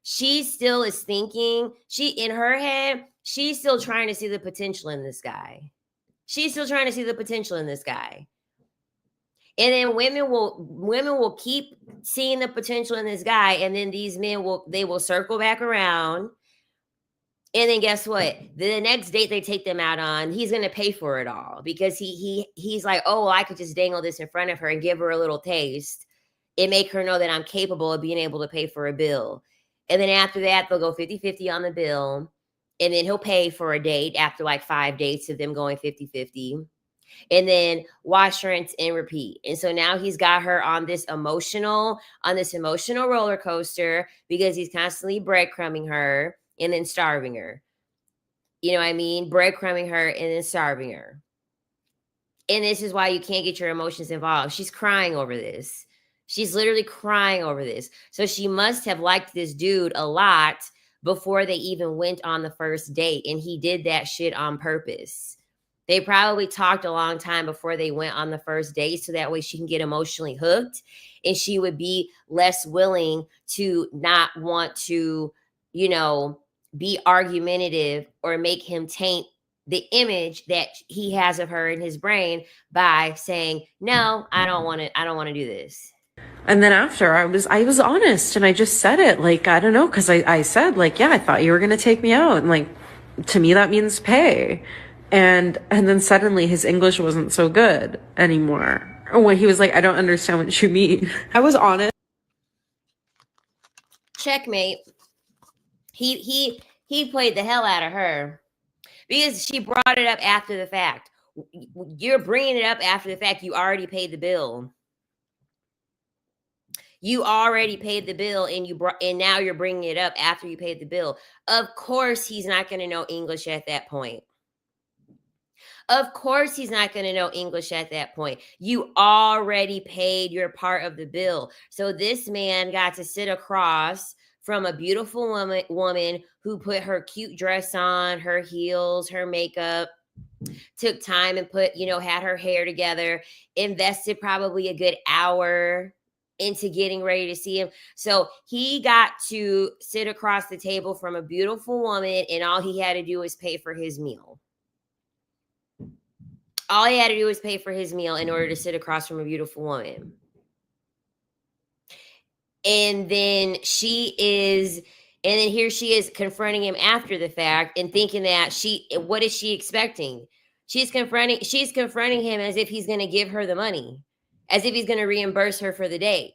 she still is thinking, in her head, she's still trying to see the potential in this guy. She's still trying to see the potential in this guy. And then women will keep seeing the potential in this guy, and then these men will circle back around. And then guess what? The next date they take them out on, he's gonna pay for it all because he's like, oh, well, I could just dangle this in front of her and give her a little taste and make her know that I'm capable of being able to pay for a bill. And then after that, they'll go 50-50 on the bill. And then he'll pay for a date after like 5 dates of them going 50-50. And then wash, rinse, and repeat. And so now he's got her on this emotional roller coaster because he's constantly breadcrumbing her and then starving her. You know what I mean? Breadcrumbing her and then starving her. And this is why you can't get your emotions involved. She's crying over this. She's literally crying over this. So she must have liked this dude a lot before they even went on the first date. And he did that shit on purpose. They probably talked a long time before they went on the first date. So that way she can get emotionally hooked. And she would be less willing to not want to, be argumentative or make him taint the image that he has of her in his brain by saying, no, I don't want to do this. And then after I was honest and I just said it, like, I don't know. Cause I said like, yeah, I thought you were going to take me out. And like, to me, that means pay. And then suddenly his English wasn't so good anymore. When he was like, I don't understand what you mean. I was honest. Checkmate. He played the hell out of her because she brought it up after the fact. You're bringing it up after the fact. You already paid the bill. You already paid the bill, and now you're bringing it up after you paid the bill. Of course, he's not going to know English at that point. Of course, he's not going to know English at that point. You already paid your part of the bill. So this man got to sit across from a beautiful woman who put her cute dress on, her heels, her makeup, took time and had her hair together, invested probably a good hour into getting ready to see him. So he got to sit across the table from a beautiful woman, and all he had to do was pay for his meal. All he had to do was pay for his meal in order to sit across from a beautiful woman. And then here she is confronting him after the fact and thinking that what is she expecting? She's confronting him as if he's going to give her the money, as if he's going to reimburse her for the date.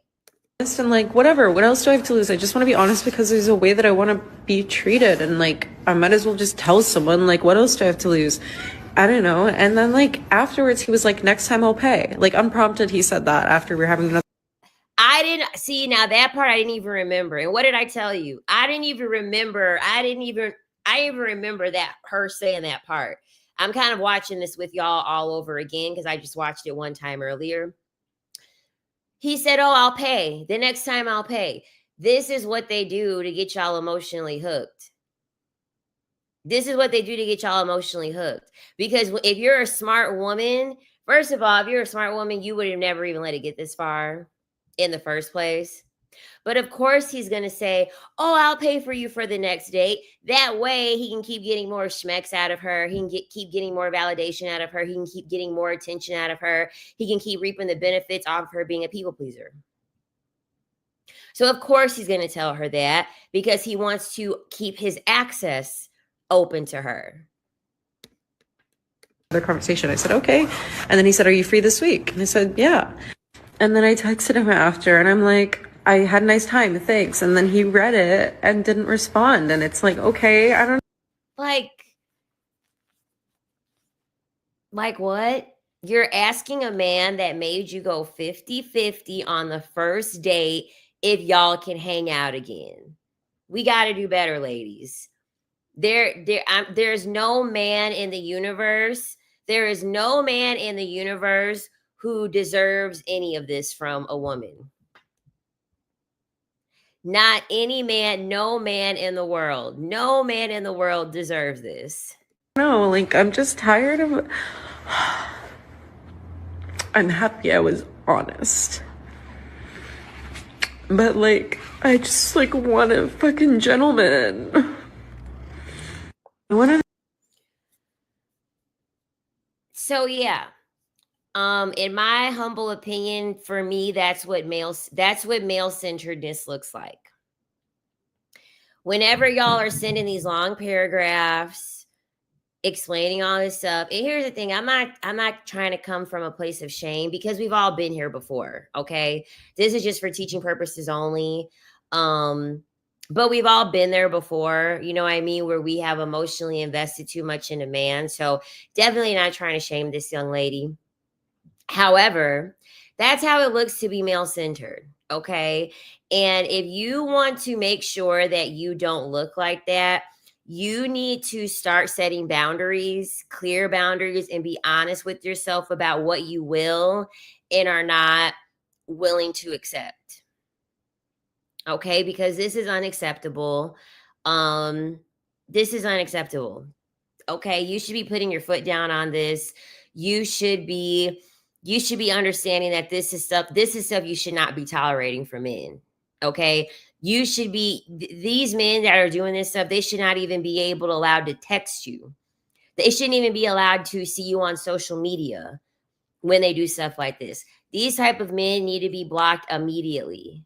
And like, whatever, what else do I have to lose? I just want to be honest because there's a way that I want to be treated, and like, I might as well just tell someone, like, what else do I have to lose? I don't know. And then like afterwards he was like, next time I'll pay. Like, unprompted, he said that after we were having another. I didn't see, now that part I didn't even remember. And what did I tell you? I didn't even remember that, her saying that part. I'm kind of watching this with y'all all over again because I just watched it one time earlier. He said, oh, I'll pay. The next time I'll pay. This is what they do to get y'all emotionally hooked. This is what they do to get y'all emotionally hooked. Because if you're a smart woman, first of all, if you're a smart woman, you would have never even let it get this far in the first place. But of course, he's going to say, oh, I'll pay for you for the next date. That way, he can keep getting more schmecks out of her. He can keep getting more validation out of her. He can keep getting more attention out of her. He can keep reaping the benefits off of her being a people pleaser. So, of course, he's going to tell her that because he wants to keep his access open to her. The conversation, I said, okay. And then he said, are you free this week? And I said, yeah. And then I texted him after and I'm like, I had a nice time, thanks. And then he read it and didn't respond. And it's like, okay, I don't know. Like what? You're asking a man that made you go 50-50 on the first date if y'all can hang out again. We got to do better, ladies. There's no man in the universe. There is no man in the universe who deserves any of this from a woman. Not any man, no man in the world. No man in the world deserves this. No, like, I'm just tired of... I'm happy I was honest. But, like, I just, like, want a fucking gentleman. So, yeah. In my humble opinion, for me, that's what male-centeredness looks like. Whenever y'all are sending these long paragraphs explaining all this stuff, and here's the thing, I'm not trying to come from a place of shame because we've all been here before, okay? This is just for teaching purposes only. But we've all been there before, you know what I mean, where we have emotionally invested too much in a man. So definitely not trying to shame this young lady. However, that's how it looks to be male-centered, okay? And if you want to make sure that you don't look like that, you need to start setting boundaries, clear boundaries, and be honest with yourself about what you will and are not willing to accept. Okay? Because this is unacceptable. This is unacceptable. Okay? You should be putting your foot down on this. You should be understanding that this is stuff you should not be tolerating from men. Okay. You should be, these men that are doing this stuff, they should not even be allowed to text you. They shouldn't even be allowed to see you on social media when they do stuff like this. These type of men need to be blocked immediately.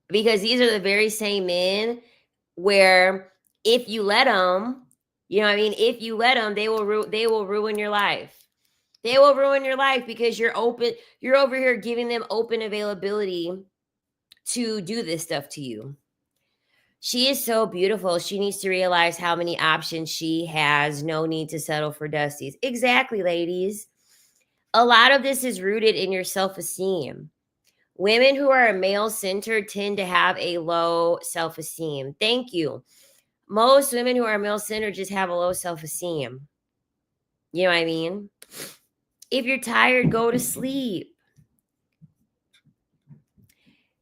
Because these are the very same men where if you let them, you know what I mean? If you let them, they will ruin your life. They will ruin your life because you're over here giving them open availability to do this stuff to you. She is so beautiful. She needs to realize how many options she has. No need to settle for dusties. Exactly, ladies. A lot of this is rooted in your self-esteem. Women who are male-centered tend to have a low self-esteem. Thank you. Most women who are male-centered just have a low self-esteem. You know what I mean? If you're tired, go to sleep.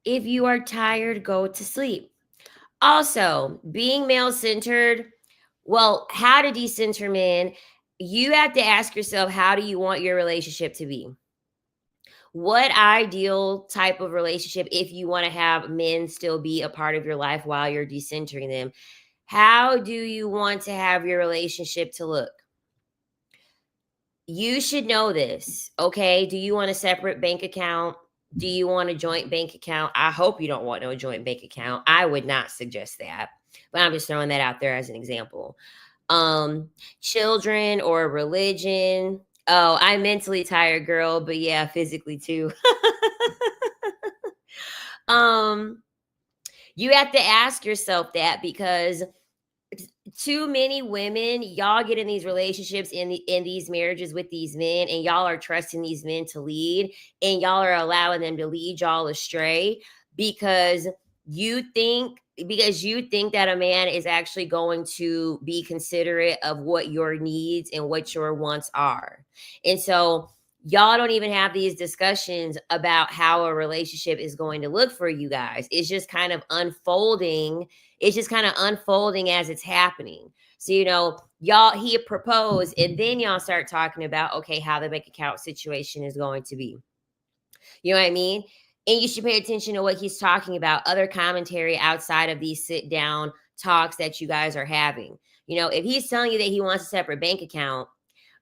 If you are tired, go to sleep. Also, being male-centered, well, how to decenter men, you have to ask yourself, how do you want your relationship to be? What ideal type of relationship, if you want to have men still be a part of your life while you're decentering them, how do you want to have your relationship to look? You should know this, okay? Do you want a separate bank account? Do you want a joint bank account? I hope you don't want no joint bank account. I would not suggest that, but I'm just throwing that out there as an example. children or religion. Oh, I'm mentally tired, girl, but yeah, physically too. um, you have to ask yourself that, because too many women, y'all get in these relationships, in these marriages with these men, and y'all are trusting these men to lead, and y'all are allowing them to lead y'all astray, because you think that a man is actually going to be considerate of what your needs and what your wants are. And so y'all don't even have these discussions about how a relationship is going to look for you guys. It's just kind of unfolding as it's happening. So, he proposed, and then y'all start talking about, okay, how the bank account situation is going to be. You know what I mean? And you should pay attention to what he's talking about, other commentary outside of these sit down talks that you guys are having. If he's telling you that he wants a separate bank account,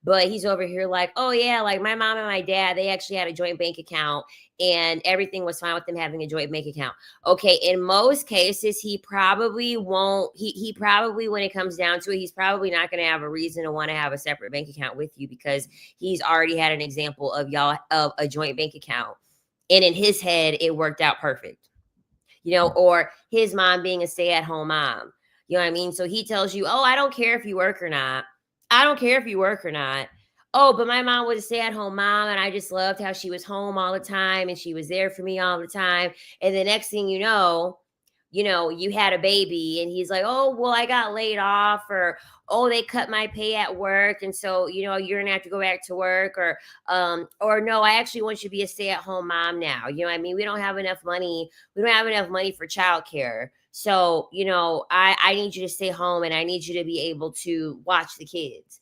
but he's over here like, oh yeah, like my mom and my dad, they actually had a joint bank account and everything was fine with them having a joint bank account. Okay, in most cases, he probably won't, he probably, when it comes down to it, he's probably not going to have a reason to want to have a separate bank account with you, because he's already had an example of y'all of a joint bank account. And in his head, it worked out perfect. Or his mom being a stay-at-home mom. You know what I mean? So he tells you, oh, I don't care if you work or not. I don't care if you work or not. Oh, but my mom was a stay-at-home mom, and I just loved how she was home all the time, and she was there for me all the time. And the next thing you had a baby, and he's like, oh, well, I got laid off, or, oh, they cut my pay at work, and so, you're gonna have to go back to work, or no, I actually want you to be a stay-at-home mom now. You know what I mean? We don't have enough money for childcare. So, I need you to stay home, and I need you to be able to watch the kids.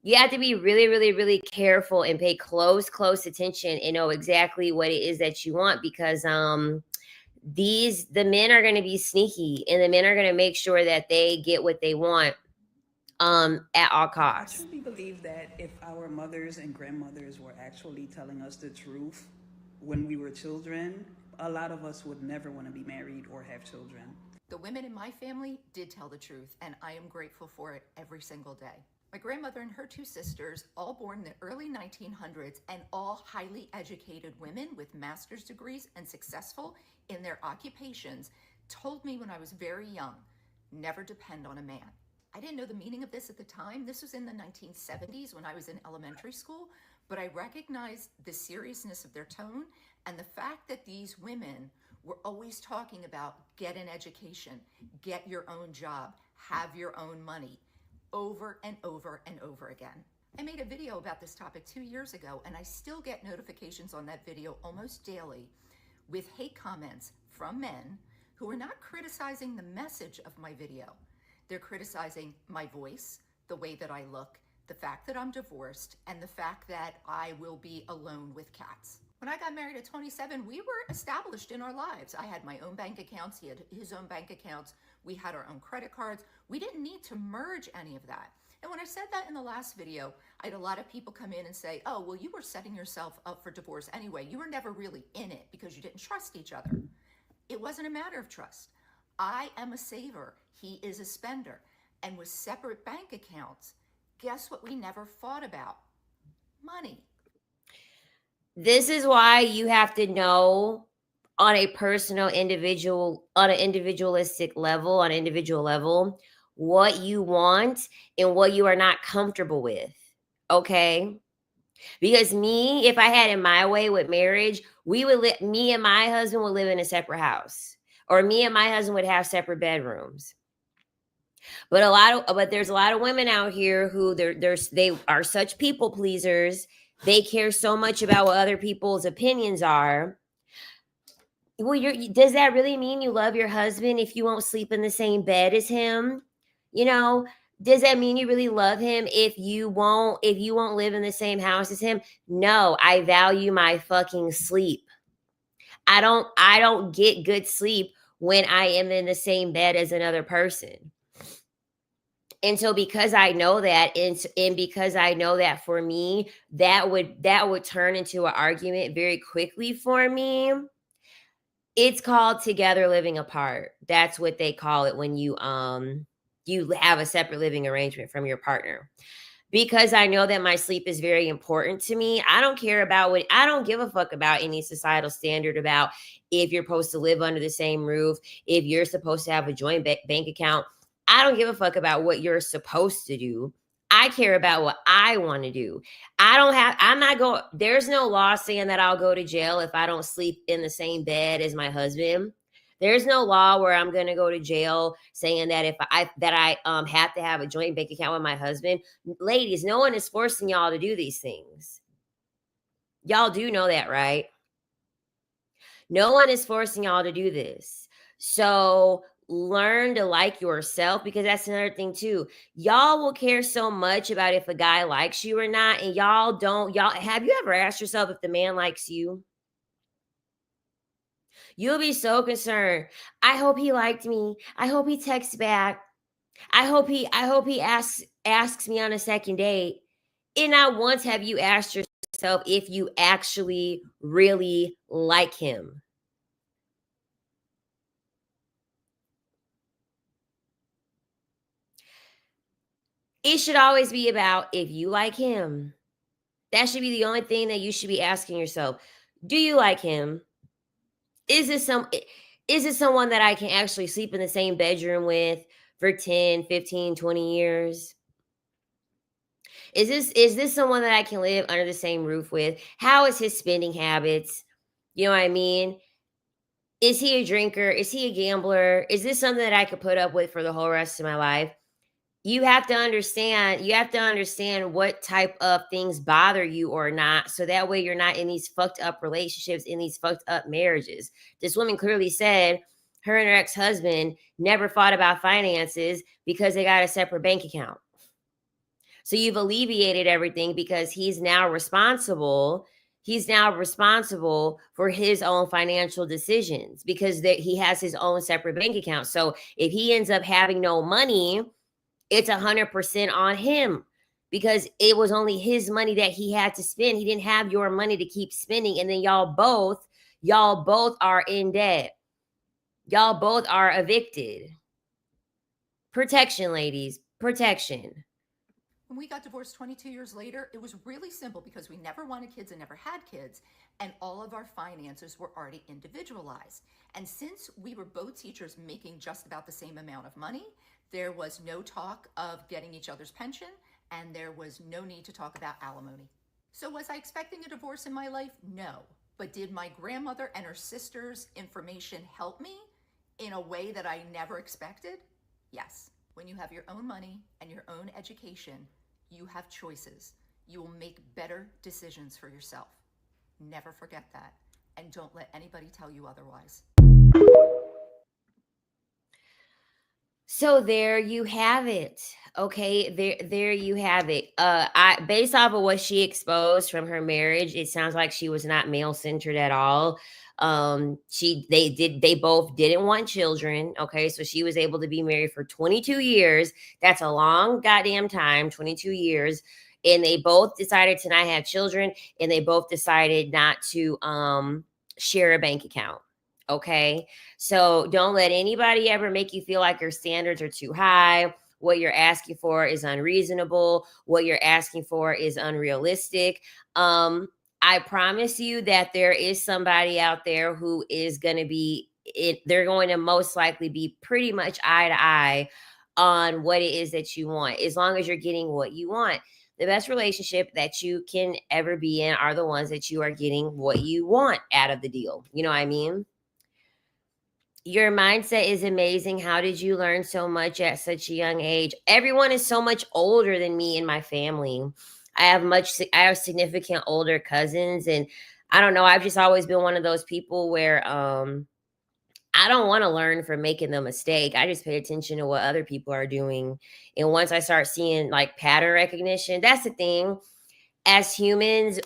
You have to be really, really, really careful and pay close, close attention and know exactly what it is that you want, because the men are going to be sneaky, and the men are going to make sure that they get what they want at all costs. I truly believe that if our mothers and grandmothers were actually telling us the truth when we were children, a lot of us would never want to be married or have children. The women in my family did tell the truth, and I am grateful for it every single day. My grandmother and her two sisters, all born in the early 1900s and all highly educated women with master's degrees and successful in their occupations, told me when I was very young, never depend on a man. I didn't know the meaning of this at the time. This was in the 1970s when I was in elementary school, but I recognized the seriousness of their tone and the fact that these women were always talking about get an education, get your own job, have your own money, over and over and over again. I made a video about this topic 2 years ago, and I still get notifications on that video almost daily with hate comments from men who are not criticizing the message of my video. They're criticizing my voice, the way that I look, the fact that I'm divorced, and the fact that I will be alone with cats. When I got married at 27, we were established in our lives. I had my own bank accounts, he had his own bank accounts, we had our own credit cards. We didn't need to merge any of that. And when I said that in the last video, I had a lot of people come in and say, oh, well, you were setting yourself up for divorce anyway. You were never really in it because you didn't trust each other. It wasn't a matter of trust. I am a saver, he is a spender. And with separate bank accounts, guess what we never fought about? Money. This is why you have to know on a personal individualistic level, what you want and what you are not comfortable with. Okay? Because if I had it my way with marriage, me and my husband would live in a separate house, or me and my husband would have separate bedrooms. But there's a lot of women out here who they are such people pleasers. They care so much about what other people's opinions are. Well, does that really mean you love your husband if you won't sleep in the same bed as him? Does that mean you really love him if you won't live in the same house as him? No, I value my fucking sleep. I don't get good sleep when I am in the same bed as another person. And so because I know that, and because I know that for me, that would turn into an argument very quickly for me. It's called together living apart. That's what they call it when you you have a separate living arrangement from your partner. Because I know that my sleep is very important to me. I don't give a fuck about any societal standard about if you're supposed to live under the same roof, if you're supposed to have a joint bank account. I don't give a fuck about what you're supposed to do. I care about what I want to do. There's no law saying that I'll go to jail if I don't sleep in the same bed as my husband. There's no law where I'm going to go to jail saying that if I have to have a joint bank account with my husband. Ladies, no one is forcing y'all to do these things. Y'all do know that, right? No one is forcing y'all to do this. So learn to like yourself, because that's another thing too. Y'all will care so much about if a guy likes you or not, and y'all have you ever asked yourself if the man likes you? You'll be so concerned. I hope he liked me. I hope he texts back. I hope he asks me on a second date. And not once have you asked yourself if you actually really like him. It should always be about if you like him. That should be the only thing that you should be asking yourself. Do you like him? Is this someone that I can actually sleep in the same bedroom with for 10, 15, 20 years? Is this someone that I can live under the same roof with? How is his spending habits? You know what I mean? Is he a drinker? Is he a gambler? Is this something that I could put up with for the whole rest of my life? You have to understand what type of things bother you or not, so that way you're not in these fucked up relationships, in these fucked up marriages. This woman clearly said her and her ex-husband never fought about finances because they got a separate bank account. So you've alleviated everything because he's now responsible for his own financial decisions, because he has his own separate bank account. So if he ends up having no money, it's 100% on him, because it was only his money that he had to spend. He didn't have your money to keep spending. And then y'all both are in debt. Y'all both are evicted. Protection, ladies, protection. When we got divorced 22 years later, it was really simple because we never wanted kids and never had kids, and all of our finances were already individualized. And since we were both teachers making just about the same amount of money, there was no talk of getting each other's pension, and there was no need to talk about alimony. So was I expecting a divorce in my life? No. But did my grandmother and her sister's information help me in a way that I never expected? Yes. When you have your own money and your own education, you have choices. You will make better decisions for yourself. Never forget that. And don't let anybody tell you otherwise. So there you have it. Okay, there you have it. Based off of what she exposed from her marriage, it sounds like she was not male centered at all. They both didn't want children. Okay, so she was able to be married for 22 years. That's a long goddamn time, 22 years. And they both decided to not have children, and they both decided not to share a bank account. Okay, so don't let anybody ever make you feel like your standards are too high. What you're asking for is unreasonable. What you're asking for is unrealistic. I promise you that there is somebody out there who is going to be they're going to most likely be pretty much eye to eye on what it is that you want, as long as you're getting what you want. The best relationship that you can ever be in are the ones that you are getting what you want out of the deal. You know what I mean? Your mindset is amazing. How did you learn so much at such a young age? Everyone is so much older than me in my family. I have significant older cousins, and I don't know, I've just always been one of those people where I don't want to learn from making the mistake. I just pay attention to what other people are doing. And once I start seeing like pattern recognition, that's the thing. As humans,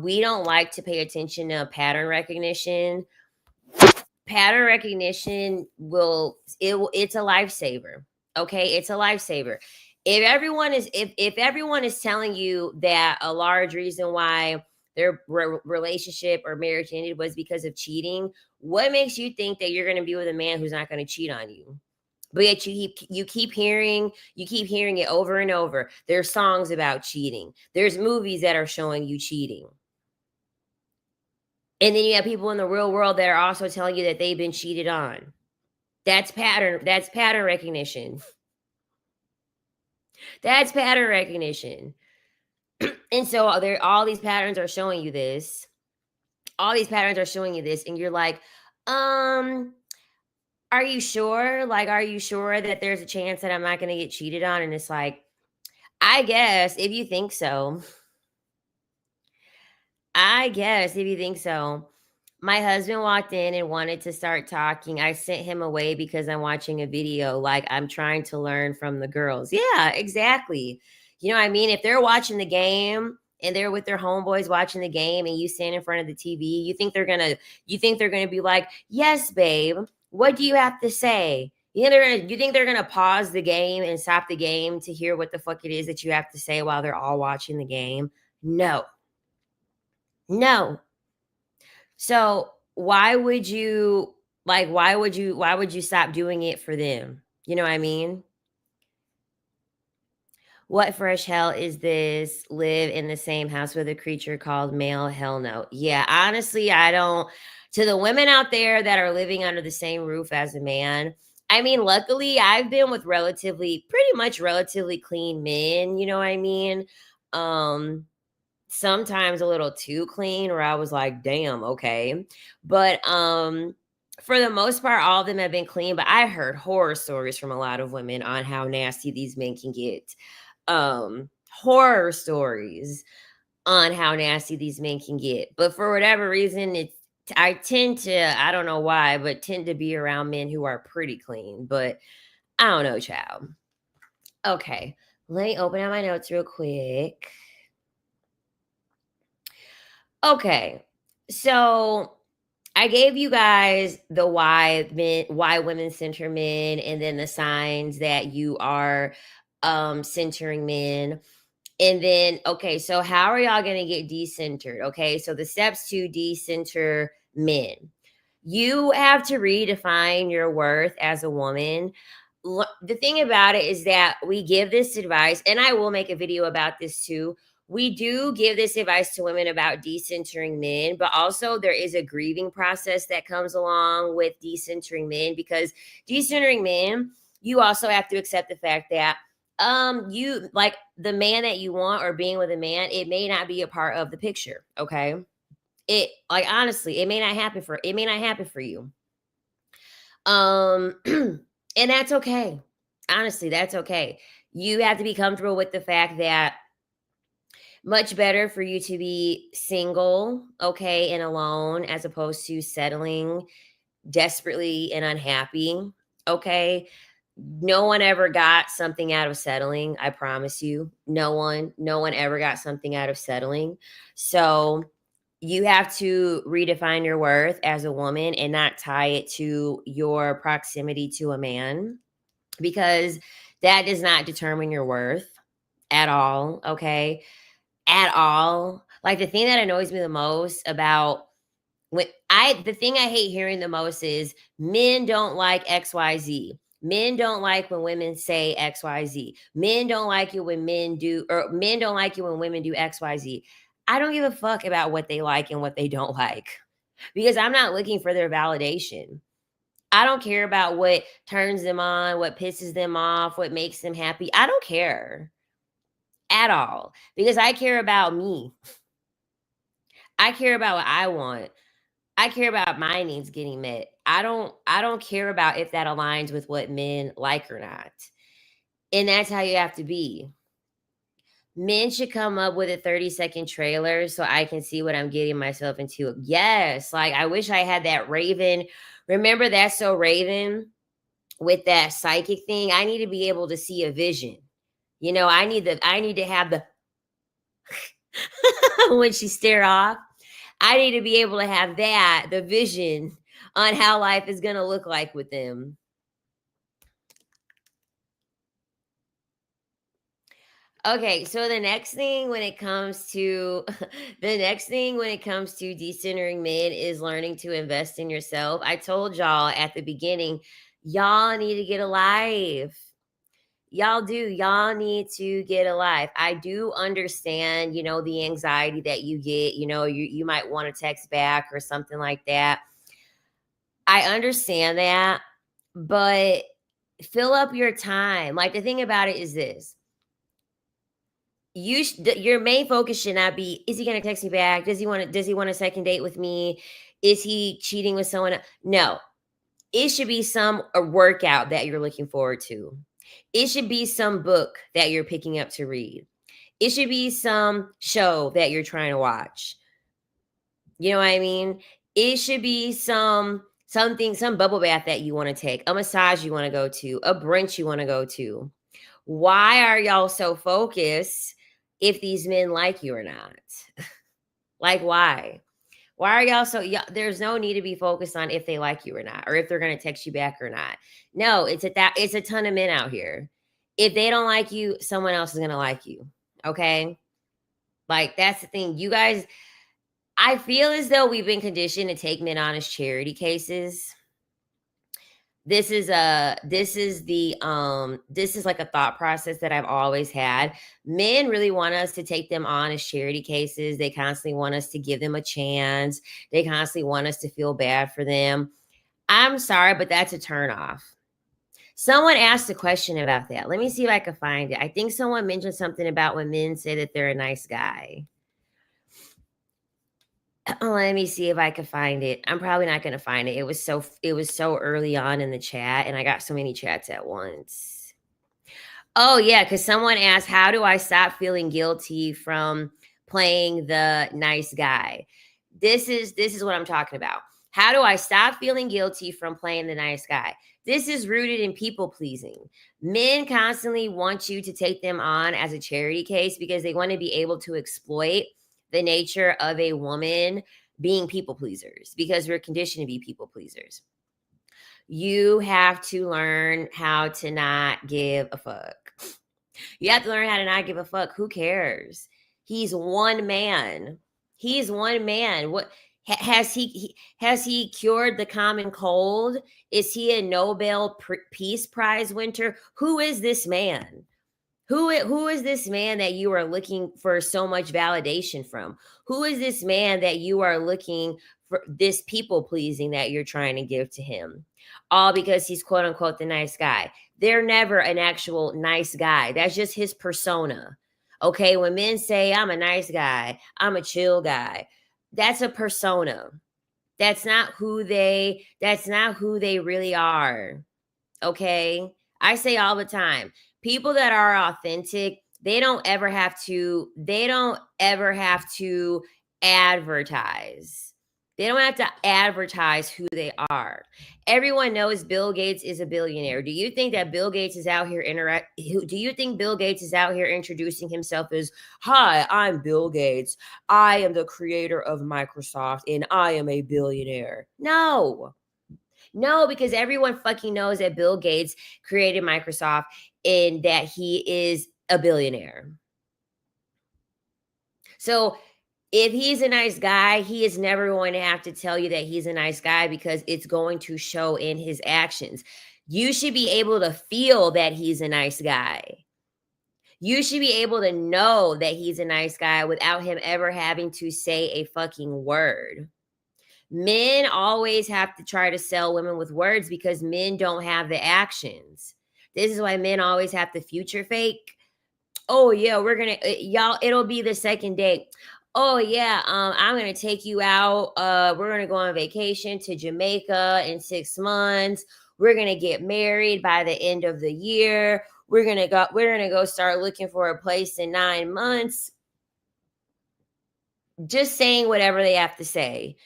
we don't like to pay attention to pattern recognition. Pattern recognition it's a lifesaver. Okay, it's a lifesaver. If everyone is telling you that a large reason why their relationship or marriage ended was because of cheating, what makes you think that you're going to be with a man who's not going to cheat on you? But yet you keep hearing it over and over. There's songs about cheating. There's movies that are showing you cheating. And then you have people in the real world that are also telling you that they've been cheated on. That's pattern recognition. That's pattern recognition. And so all these patterns are showing you this. All these patterns are showing you this, and you're like, are you sure? Like, are you sure that there's a chance that I'm not going to get cheated on? And it's like, I guess if you think so. I guess if you think so. My husband walked in and wanted to start talking. I sent him away because I'm watching a video. Like, I'm trying to learn from the girls. Yeah, exactly. You know what I mean? If they're watching the game and they're with their homeboys watching the game and you stand in front of the TV, you think they're gonna be like, yes, babe, what do you have to say? You think they're gonna pause the game and stop the game to hear what the fuck it is that you have to say while they're all watching the game? No. No. So why would you stop doing it for them? You know what I mean? What fresh hell is this? Live in the same house with a creature called male? Hell no. Yeah, honestly, I don't. To the women out there that are living under the same roof as a man, I mean, luckily, I've been with pretty much relatively clean men. You know what I mean? Sometimes a little too clean, where I was like, damn, okay. But for the most part, all of them have been clean. But I heard horror stories from a lot of women on how nasty these men can get. Horror stories on how nasty these men can get. But for whatever reason, I tend to, I don't know why, but tend to be around men who are pretty clean. But I don't know, child. Okay, let me open up my notes real quick. Okay, so I gave you guys the why women center men, and then the signs that you are centering men. And then, okay, so how are y'all going to get decentered? Okay, so the steps to decenter men. You have to redefine your worth as a woman. The thing about it is that we give this advice, and I will make a video about this too. We do give this advice to women about decentering men, but also there is a grieving process that comes along with decentering men, because decentering men, you also have to accept the fact that you like the man that you want, or being with a man, it may not be a part of the picture. Okay, it, like, honestly, it may not happen for you. And that's okay. Honestly, that's okay. You have to be comfortable with the fact that much better for you to be single, okay, and alone, as opposed to settling desperately and unhappy. Okay, no one ever got something out of settling. I promise you, no one ever got something out of settling. So you have to redefine your worth as a woman and not tie it to your proximity to a man, because that does not determine your worth at all. Okay, at all. Like, the thing that annoys me the most about the thing I hate hearing the most is men don't like XYZ. Men don't like when women say XYZ. Men don't like it when men don't like it when women do XYZ. I don't give a fuck about what they like and what they don't like, because I'm not looking for their validation. I don't care about what turns them on, what pisses them off, what makes them happy. I don't care at all, because I care about me. I care about what I want. I care about my needs getting met. I don't care about if that aligns with what men like or not. And that's how you have to be. Men should come up with a 30-second trailer so I can see what I'm getting myself into. Yes, like, I wish I had that Raven. Remember That's So Raven with that psychic thing? I need to be able to see a vision. You know, I need to have the when she stare off. I need to be able to have the vision on how life is going to look like with them. Okay, so the next thing when it comes to decentering men is learning to invest in yourself. I told y'all at the beginning, Y'all need to get a life. Y'all do. Y'all need to get a life. I do understand, the anxiety that you get. You might want to text back or something like that. I understand that, but fill up your time. Like, the thing about it is this: your main focus should not be, is he going to text me back? Does he want a second date with me? Is he cheating with someone else? No, it should be a workout that you're looking forward to. It should be some book that you're picking up to read. It should be some show that you're trying to watch. You know what I mean? It should be some bubble bath that you want to take, a massage you want to go to, a brunch you want to go to. Why are y'all so focused if these men like you or not? Like, why? Why are y'all there's no need to be focused on if they like you or not, or if they're going to text you back or not. No, it's a ton of men out here. If they don't like you, someone else is going to like you. Okay? Like, that's the thing. You guys, I feel as though we've been conditioned to take men on as charity cases. This is like a thought process that I've always had. Men really want us to take them on as charity cases. They constantly want us to give them a chance. They constantly want us to feel bad for them. I'm sorry, but that's a turnoff. Someone asked a question about that. Let me see if I can find it. I think someone mentioned something about when men say that they're a nice guy. Let me see if I can find it. I'm probably not going to find it. It was so early on in the chat, and I got so many chats at once. Oh yeah, because someone asked, how do I stop feeling guilty from playing the nice guy? This is what I'm talking about. How do I stop feeling guilty from playing the nice guy? This is rooted in people pleasing. Men constantly want you to take them on as a charity case because they want to be able to exploit the nature of a woman being people pleasers, because we're conditioned to be people pleasers. You have to learn how to not give a fuck. You have to learn how to not give a fuck. Who cares? He's one man. He's one man. What has he cured the common cold? Is he a Nobel Peace Prize winner? Who is this man? Who is this man that you are looking for so much validation from? Who is this man that you are looking for this people pleasing that you're trying to give to him? All because he's quote unquote the nice guy. They're never an actual nice guy. That's just his persona. Okay, when men say I'm a nice guy, I'm a chill guy, that's a persona. That's not who they really are. Okay? I say all the time, people that are authentic, they don't ever have to advertise. They don't have to advertise who they are. Everyone knows Bill Gates is a billionaire. Do you think that Bill Gates is out here introducing himself as, "Hi, I'm Bill Gates. I am the creator of Microsoft and I am a billionaire"? No. No, because everyone fucking knows that Bill Gates created Microsoft and that he is a billionaire. So if he's a nice guy, he is never going to have to tell you that he's a nice guy because it's going to show in his actions. You should be able to feel that he's a nice guy. You should be able to know that he's a nice guy without him ever having to say a fucking word. Men always have to try to sell women with words because men don't have the actions. This is why men always have to future fake. Oh yeah, it'll be the second date. Oh yeah, I'm gonna take you out. We're gonna go on vacation to Jamaica in 6 months. We're gonna get married by the end of the year. We're gonna go start looking for a place in 9 months. Just saying whatever they have to say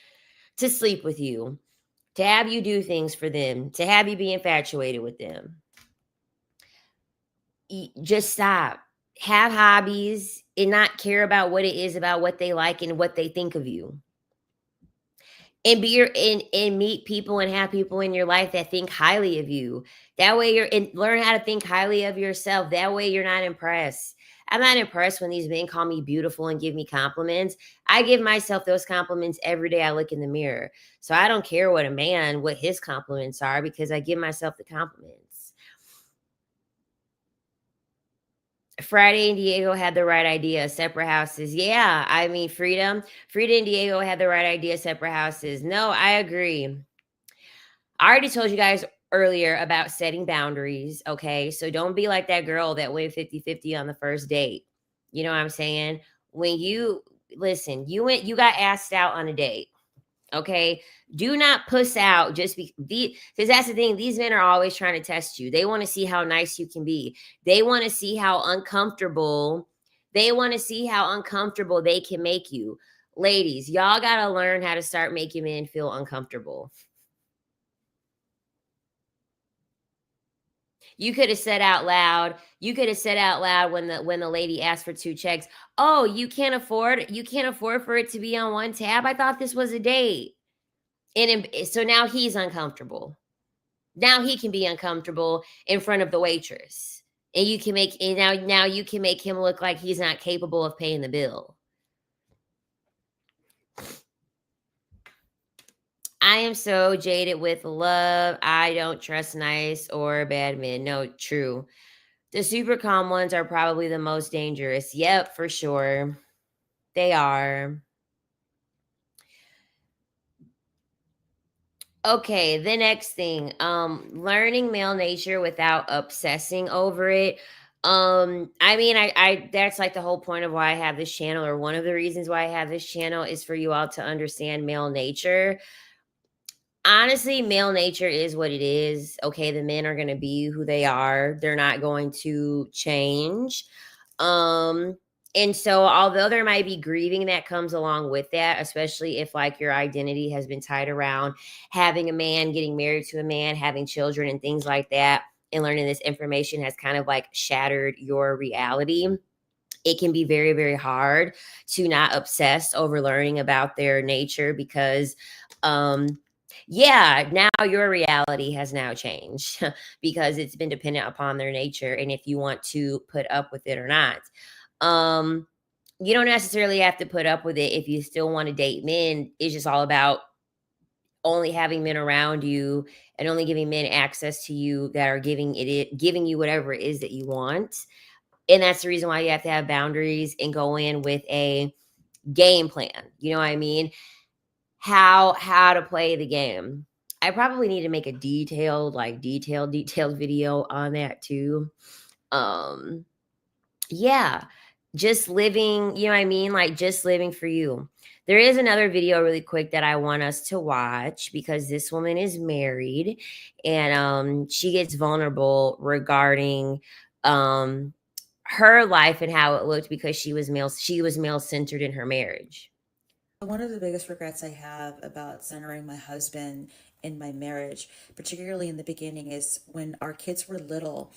to sleep with you, to have you do things for them, to have you be infatuated with them. Just stop. Have hobbies and not care about what it is about what they like and what they think of you. And meet people and have people in your life that think highly of you. That way learn how to think highly of yourself. That way you're not impressed. I'm not impressed when these men call me beautiful and give me compliments. I give myself those compliments every day I look in the mirror. So I don't care what his compliments are, because I give myself the compliments. Friday and Diego had the right idea, separate houses. Yeah, I mean, Frida and Diego had the right idea, separate houses. No, I agree. I already told you guys earlier about setting boundaries, okay? So don't be like that girl that went 50-50 on the first date. You know what I'm saying? When you listen, you got asked out on a date. Okay, do not puss out just because that's the thing. These men are always trying to test you. They want to see how nice you can be. They want to see how uncomfortable. They want to see how uncomfortable they can make you. Ladies, y'all got to learn how to start making men feel uncomfortable. You could have said out loud. You could have said out loud when the lady asked for 2 checks. Oh, you can't afford for it to be on one tab. I thought this was a date. And so now he's uncomfortable. Now he can be uncomfortable in front of the waitress. And you can make now you can make him look like he's not capable of paying the bill. I am so jaded with love. I don't trust nice or bad men. No, true. The super calm ones are probably the most dangerous. Yep, for sure. They are. Okay, the next thing, learning male nature without obsessing over it. I mean, I that's like the whole point of why I have this channel, or one of the reasons why I have this channel, is for you all to understand male nature. Honestly, male nature is what it is. Okay, the men are going to be who they are. They're not going to change. And so although there might be grieving that comes along with that, especially if like your identity has been tied around having a man, getting married to a man, having children and things like that, and learning this information has kind of like shattered your reality, it can be very, very hard to not obsess over learning about their nature, because yeah, now your reality has now changed because it's been dependent upon their nature and if you want to put up with it or not. You don't necessarily have to put up with it if you still want to date men. It's just all about only having men around you and only giving men access to you that are giving you whatever it is that you want. And that's the reason why you have to have boundaries and go in with a game plan. You know what I mean? How to play the game. I probably need to make a detailed video on that too. Yeah, just living, you know what I mean? Like just living for you. There is another video really quick that I want us to watch, because this woman is married and she gets vulnerable regarding her life and how it looked because she was male centered in her marriage. One of the biggest regrets I have about centering my husband in my marriage, particularly in the beginning, is when our kids were little.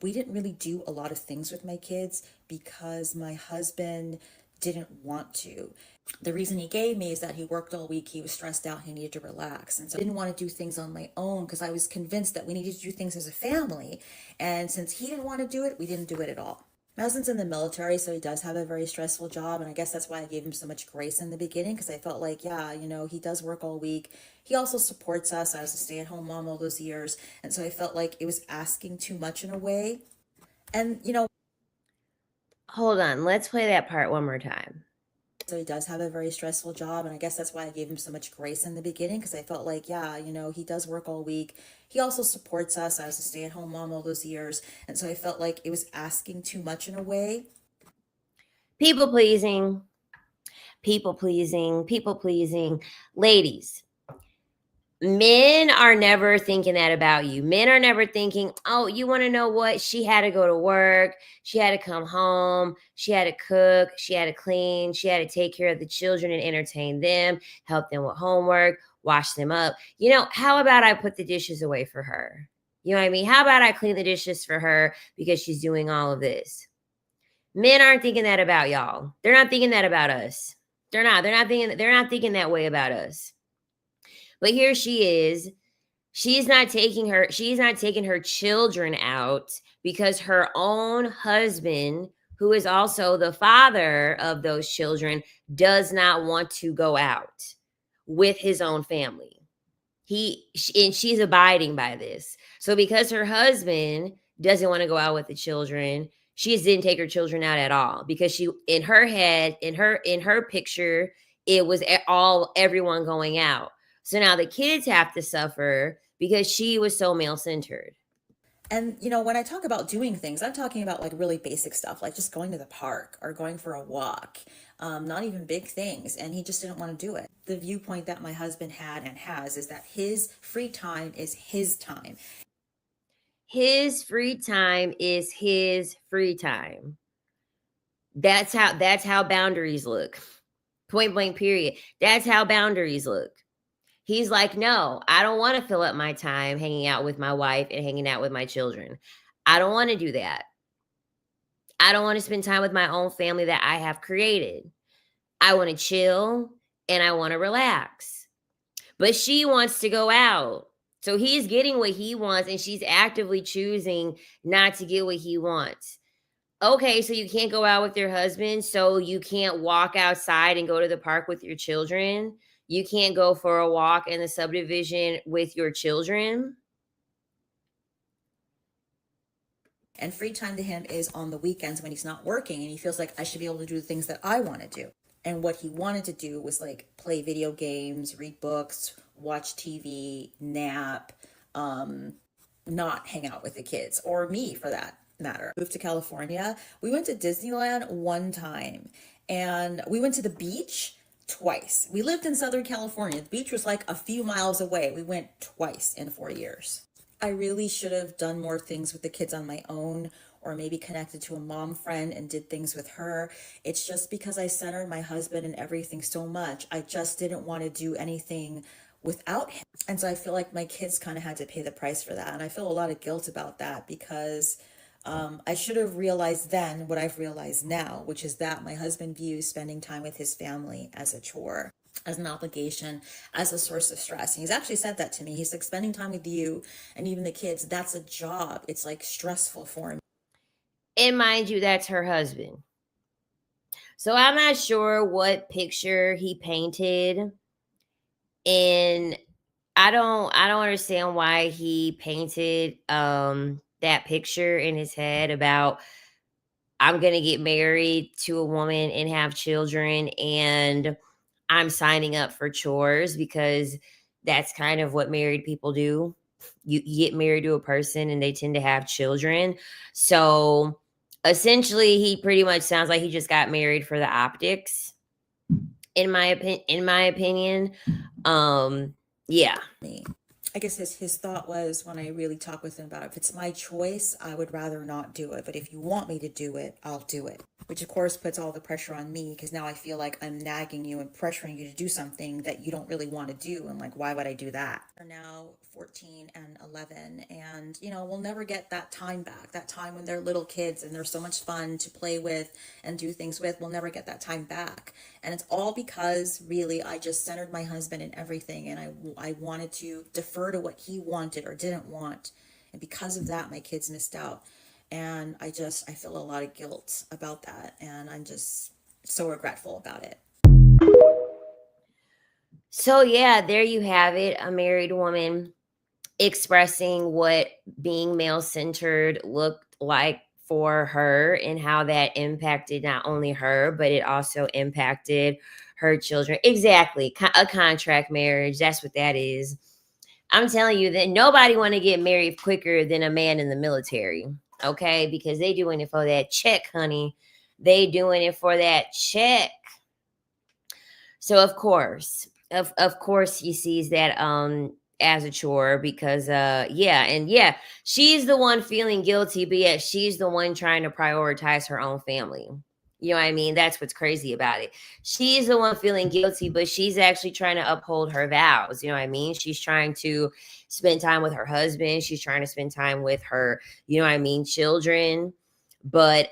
We didn't really do a lot of things with my kids because my husband didn't want to. The reason he gave me is that he worked all week, he was stressed out, he needed to relax. And so I didn't want to do things on my own because I was convinced that we needed to do things as a family. And since he didn't want to do it, we didn't do it at all. My husband's in the military, so he does have a very stressful job, and I guess that's why I gave him so much grace in the beginning, because I felt like, yeah, he does work all week. He also supports us. I was a stay-at-home mom all those years, and so I felt like it was asking too much in a way. And, hold on, let's play that part one more time. So he does have a very stressful job, and I guess that's why I gave him so much grace in the beginning, because I felt like, yeah, he does work all week. He also supports us. I was a stay-at-home mom all those years, and so I felt like it was asking too much in a way. People pleasing. Ladies, men are never thinking that about you. Men are never thinking, oh, you want to know what? She had to go to work. She had to come home. She had to cook. She had to clean. She had to take care of the children and entertain them, help them with homework, wash them up. How about I put the dishes away for her? You know what I mean? How about I clean the dishes for her because she's doing all of this? Men aren't thinking that about y'all. They're not thinking that about us. They're not thinking that way about us. But here she is. She's not taking her children out because her own husband, who is also the father of those children, does not want to go out with his own family. And she's abiding by this. So because her husband doesn't want to go out with the children, she just didn't take her children out at all, because she, in her head, in her picture, it was everyone going out. So now the kids have to suffer because she was so male centered. And, you know, when I talk about doing things, I'm talking about like really basic stuff, like just going to the park or going for a walk, not even big things. And he just didn't want to do it. The viewpoint that my husband had and has is that his free time is his time. His free time is his free time. That's how boundaries look. Point blank, period. That's how boundaries look. He's like, no, I don't want to fill up my time hanging out with my wife and hanging out with my children. I don't want to do that. I don't want to spend time with my own family that I have created. I want to chill and I want to relax. But she wants to go out. So he's getting what he wants and she's actively choosing not to get what he wants. Okay, so you can't go out with your husband, so you can't walk outside and go to the park with your children. You can't go for a walk in the subdivision with your children. And free time to him is on the weekends when he's not working and he feels like I should be able to do the things that I want to do. And what he wanted to do was like play video games, read books, watch TV, nap, not hang out with the kids, or me for that matter. Moved to California. We went to Disneyland one time and we went to the beach twice. We lived in Southern California. The beach was like a few miles away. We went twice in 4 years. I really should have done more things with the kids on my own, or maybe connected to a mom friend and did things with her. It's just because I centered my husband and everything so much. I just didn't want to do anything without him. And so I feel like my kids kind of had to pay the price for that. And I feel a lot of guilt about that because I should have realized then what I've realized now, which is that my husband views spending time with his family as a chore, as an obligation, as a source of stress. And he's actually said that to me. He's like, spending time with you and even the kids, that's a job. It's like stressful for him. And mind you, that's her husband. So I'm not sure what picture he painted. And I don't understand why he painted that picture in his head about, I'm going to get married to a woman and have children and I'm signing up for chores, because that's kind of what married people do. You get married to a person and they tend to have children. So essentially he pretty much sounds like he just got married for the optics, in my opinion. Yeah. I guess his thought was, when I really talk with him about it, if it's my choice, I would rather not do it. But if you want me to do it, I'll do it. Which of course puts all the pressure on me, because now I feel like I'm nagging you and pressuring you to do something that you don't really want to do. And like, why would I do that? They're now 14 and 11. And, you know, we'll never get that time back. That time when they're little kids and they're so much fun to play with and do things with. We'll never get that time back. And it's all because really I just centered my husband in everything. And I wanted to defer to what he wanted or didn't want. And because of that, my kids missed out. And I feel a lot of guilt about that. And I'm just so regretful about it. So yeah, there you have it. A married woman expressing what being male-centered looked like for her and how that impacted not only her, but it also impacted her children. Exactly. A contract marriage. That's what that is. I'm telling you that nobody want to get married quicker than a man in the military. Okay, because they doing it for that check, honey. They doing it for that check. So of course he sees that as a chore, because she's the one feeling guilty, but yet she's the one trying to prioritize her own family. You know what I mean? That's what's crazy about it. She's the one feeling guilty, but she's actually trying to uphold her vows. You know what I mean? She's trying to spend time with her husband. She's trying to spend time with her, you know what I mean, children. But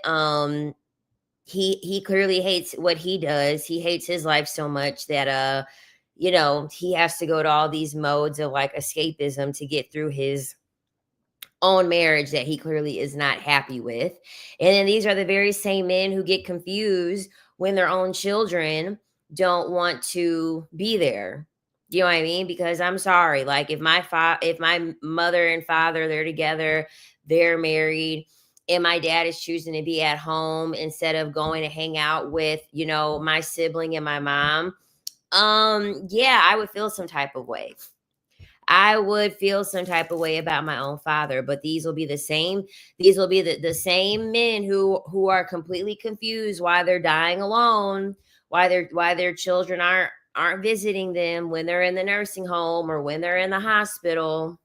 he clearly hates what he does. He hates his life so much that he has to go to all these modes of like escapism to get through his own marriage that he clearly is not happy with. And then these are the very same men who get confused when their own children don't want to be there. You know what I mean? Because I'm sorry, like if my mother and father, they're together, they're married, and my dad is choosing to be at home instead of going to hang out with, my sibling and my mom, yeah, I would feel some type of way. I would feel some type of way about my own father, but these will be the same men who are completely confused why they're dying alone, why their children aren't visiting them when they're in the nursing home or when they're in the hospital.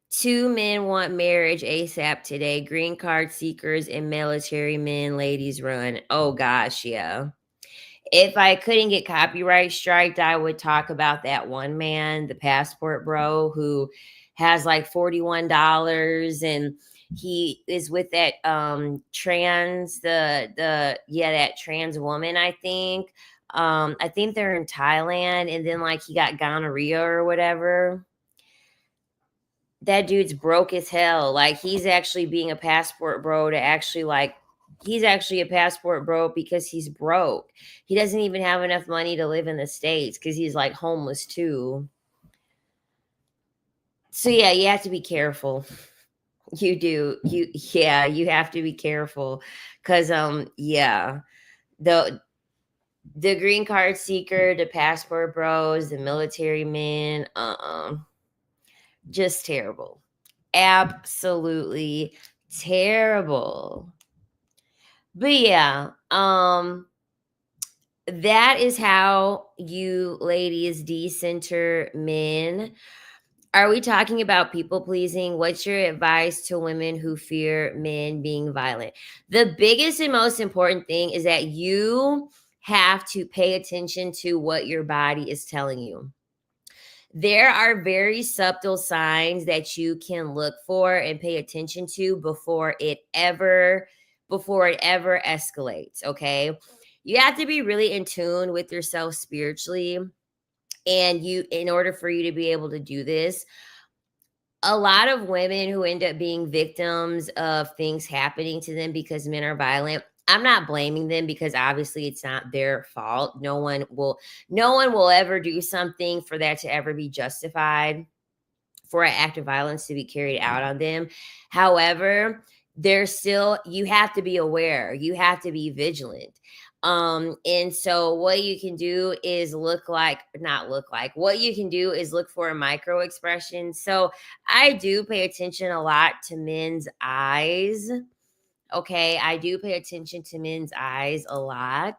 Two men want marriage ASAP today. Green card seekers and military men, ladies run. Oh gosh, yeah. If I couldn't get copyright striked, I would talk about that one man, the passport bro, who has like $41, and he is with that trans that trans woman, I think. I think they're in Thailand, and then like he got gonorrhea or whatever. That dude's broke as hell. Like he's actually being a passport bro to actually like he's actually a passport bro because he's broke. He doesn't even have enough money to live in the States because he's like homeless too. So yeah, you have to be careful. You do. You have to be careful. Cause yeah. The green card seeker, the passport bros, the military men, just terrible. Absolutely terrible. But yeah, that is how you ladies decenter men. Are we talking about people pleasing? What's your advice to women who fear men being violent? The biggest and most important thing is that you have to pay attention to what your body is telling you. There are very subtle signs that you can look for and pay attention to before it ever escalates, okay? You have to be really in tune with yourself spiritually, and in order for you to be able to do this, a lot of women who end up being victims of things happening to them because men are violent, I'm not blaming them because obviously it's not their fault. No one will ever do something for that to ever be justified, for an act of violence to be carried out on them. However, you have to be aware, you have to be vigilant. And so what you can do is what you can do is look for a micro expression. So I do pay attention a lot to men's eyes. Okay, I do pay attention to men's eyes a lot.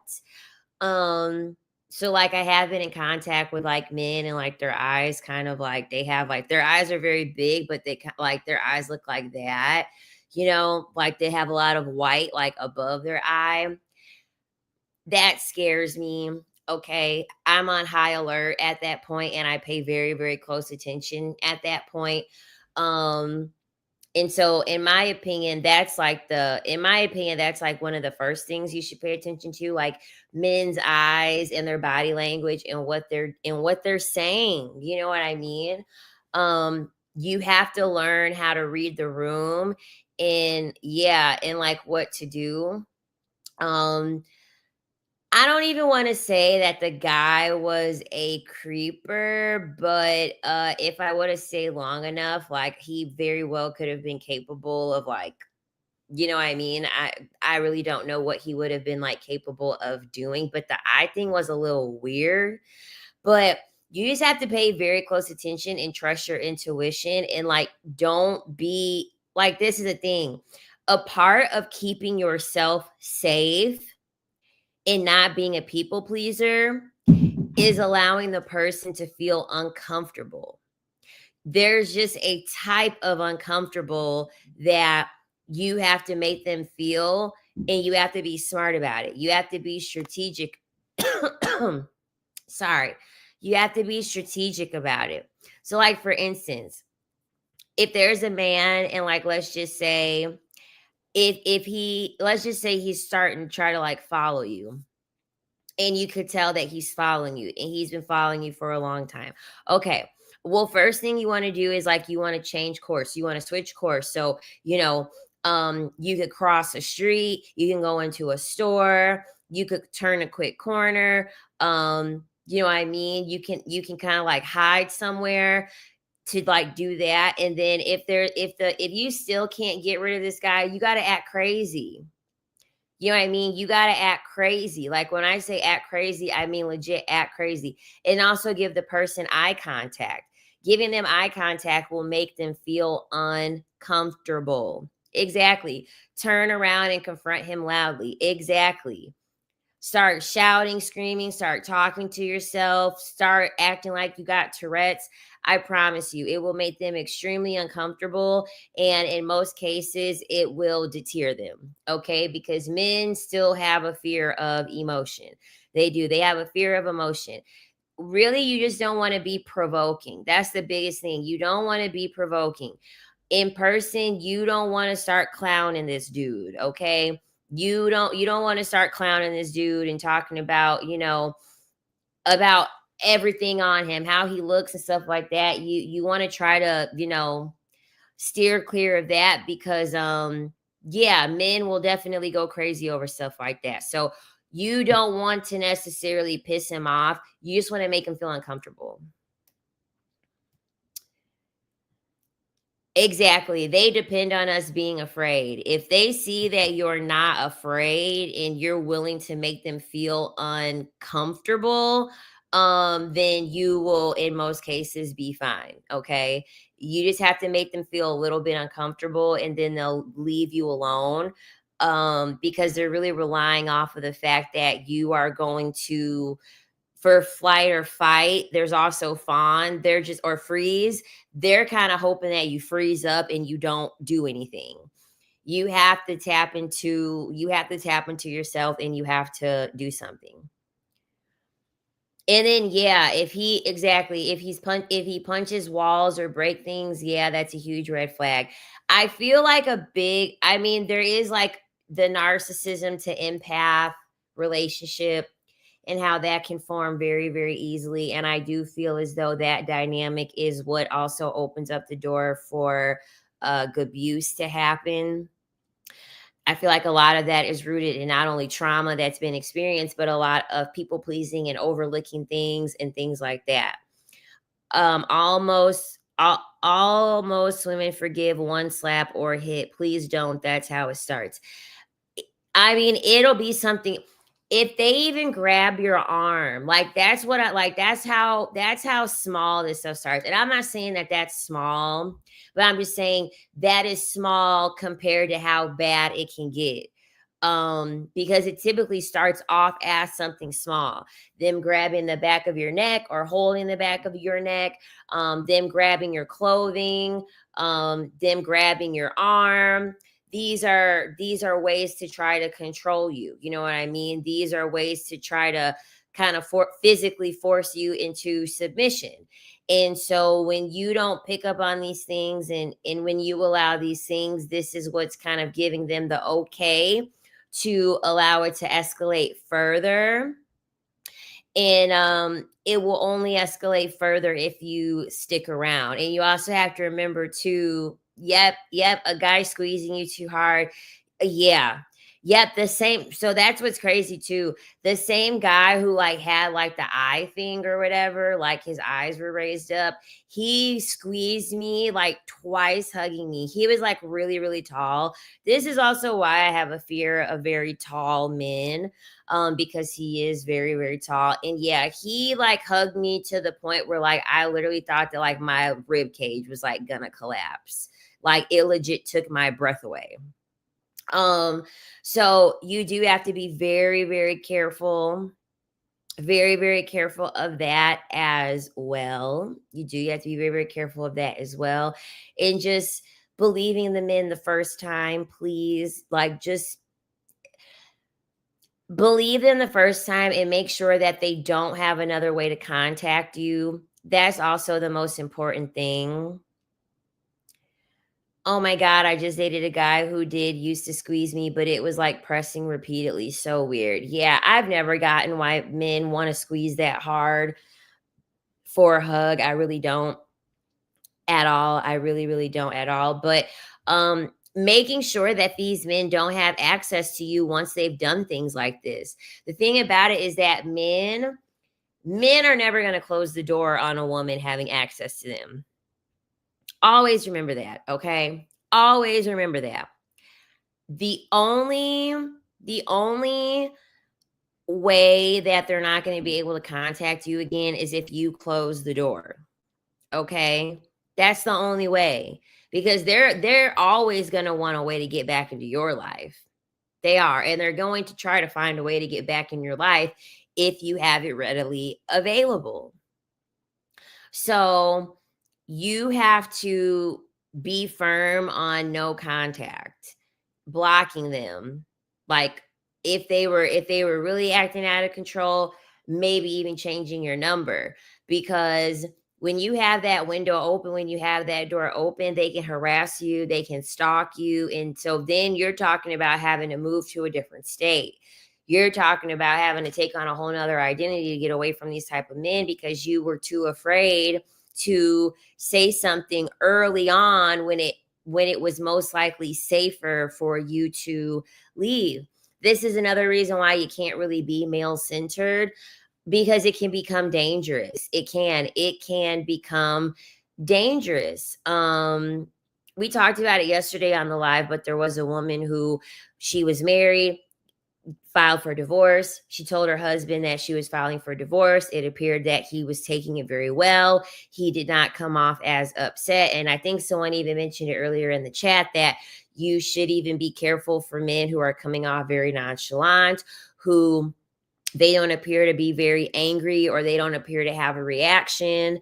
So like I have been in contact with like men, and like their eyes kind of like they have like their eyes are very big, but like their eyes look like that. Like they have a lot of white like above their eye. That scares me. Okay, I'm on high alert at that point, and I pay very, very close attention at that point. Um and so in my opinion, that's like one of the first things you should pay attention to, like men's eyes and their body language and what they're saying. You know what I mean? You have to learn how to read the room, and yeah, and like what to do. Um I don't even want to say that the guy was a creeper, but if I would have stayed long enough, like he very well could have been capable of like, you know what I mean? I really don't know what he would have been like capable of doing, but the eye thing was a little weird. But you just have to pay very close attention and trust your intuition, and like don't be like, this is a thing. A part of keeping yourself safe and not being a people pleaser is allowing the person to feel uncomfortable. There's just a type of uncomfortable that you have to make them feel, and you have to be smart about it. You have to be strategic. Sorry. You have to be strategic about it. So, like, for instance, if there's a man, and like, let's just say, let's just say he's starting to try to like follow you, and you could tell that he's following you, and he's been following you for a long time. Okay. Well, first thing you want to do is like you want to change course. You want to switch course. So, you could cross a street, you can go into a store, you could turn a quick corner. You know what I mean? You can kind of like hide somewhere to like do that. And then if you still can't get rid of this guy, you got to act crazy. You know what I mean? You got to act crazy. Like when I say act crazy, I mean legit act crazy. And also give the person eye contact. Giving them eye contact will make them feel uncomfortable. Exactly. Turn around and confront him loudly. Exactly. Start shouting, screaming, start talking to yourself, start acting like you got Tourette's. I promise you, it will make them extremely uncomfortable. And in most cases, it will deter them. Okay. Because men still have a fear of emotion. They do. They have a fear of emotion. Really, you just don't want to be provoking. That's the biggest thing. You don't want to be provoking. In person, you don't want to start clowning this dude. Okay. You don't want to start clowning this dude and talking about, about everything on him, how he looks and stuff like that. You want to try to, steer clear of that because yeah, men will definitely go crazy over stuff like that. So you don't want to necessarily piss him off. You just want to make him feel uncomfortable. Exactly. They depend on us being afraid. If they see that you're not afraid and you're willing to make them feel uncomfortable, then you will in most cases be fine. Okay. You just have to make them feel a little bit uncomfortable and then they'll leave you alone. Because they're really relying off of the fact that you are going to for flight or fight. There's also fawn. They're just or freeze. They're kind of hoping that you freeze up and you don't do anything. You have to tap into yourself and you have to do something. And then yeah, if he punches walls or break things, yeah, that's a huge red flag. I feel like there is like the narcissism to empath relationship and how that can form very, very easily. And I do feel as though that dynamic is what also opens up the door for abuse to happen. I feel like a lot of that is rooted in not only trauma that's been experienced, but a lot of people pleasing and overlooking things and things like that. Almost women forgive one slap or hit. Please don't. That's how it starts. I mean, it'll be something if they even grab your arm. Like that's what I like. That's how small this stuff starts. And I'm not saying that that's small, but I'm just saying that is small compared to how bad it can get. Because it typically starts off as something small. Them grabbing the back of your neck or holding the back of your neck, them grabbing your clothing, them grabbing your arm. These are ways to try to control you. You know what I mean? These are ways to try to kind of physically force you into submission. And so when you don't pick up on these things and when you allow these things, this is what's kind of giving them the okay to allow it to escalate further. And it will only escalate further if you stick around. And you also have to remember too, yep, a guy squeezing you too hard. Yeah. Yep, the same. So that's what's crazy too. The same guy who like had like the eye thing or whatever, like his eyes were raised up. He squeezed me like twice, hugging me. He was like really, really tall. This is also why I have a fear of very tall men, because he is very, very tall. And yeah, he like hugged me to the point where like I literally thought that like my rib cage was like gonna collapse. Like it legit took my breath away. So you do have to be very, very careful, very, very careful of that as well. You have to be very, very careful of that as well. And just believing the men the first time, please. Like just believe them the first time and make sure that they don't have another way to contact you. That's also the most important thing. Oh my God, I just dated a guy who used to squeeze me, but it was like pressing repeatedly. So weird. Yeah, I've never gotten why men want to squeeze that hard for a hug. I really don't. at all. I really, really don't at all. But making sure that these men don't have access to you once they've done things like this. The thing about it is that men are never going to close the door on a woman having access to them. Always remember that, okay? Always remember that. The only way that they're not going to be able to contact you again is if you close the door. Okay? That's the only way, because they're always going to want a way to get back into your life. They are, and they're going to try to find a way to get back in your life if you have it readily available. So, you have to be firm on no contact, blocking them. Like, if they were really acting out of control, maybe even changing your number, because when you have that window open, when you have that door open, they can harass you, they can stalk you, and so then you're talking about having to move to a different state. You're talking about having to take on a whole nother identity to get away from these type of men because you were too afraid to say something early on when it was most likely safer for you to leave. This is another reason why you can't really be male centered, because it can become dangerous. It can become dangerous. We talked about it yesterday on the live, but there was a woman who, she was married, filed for divorce. She told her husband that she was filing for divorce. It appeared that he was taking it very well. He did not come off as upset. And I think someone even mentioned it earlier in the chat that you should even be careful for men who are coming off very nonchalant, who they don't appear to be very angry, or they don't appear to have a reaction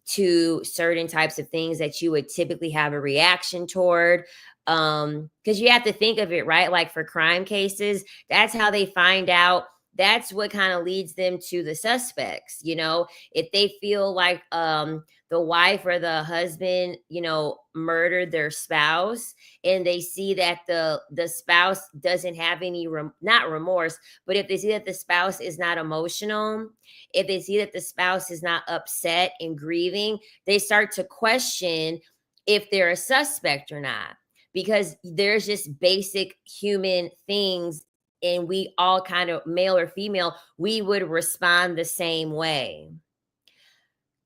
to certain types of things that you would typically have a reaction toward. Because you have to think of it, right? Like for crime cases, that's how they find out. That's what kind of leads them to the suspects. If they feel like the wife or the husband, murdered their spouse, and they see that the spouse doesn't have any not remorse, but if they see that the spouse is not emotional, if they see that the spouse is not upset and grieving, they start to question if they're a suspect or not, because there's just basic human things, and we all kind of, male or female, we would respond the same way.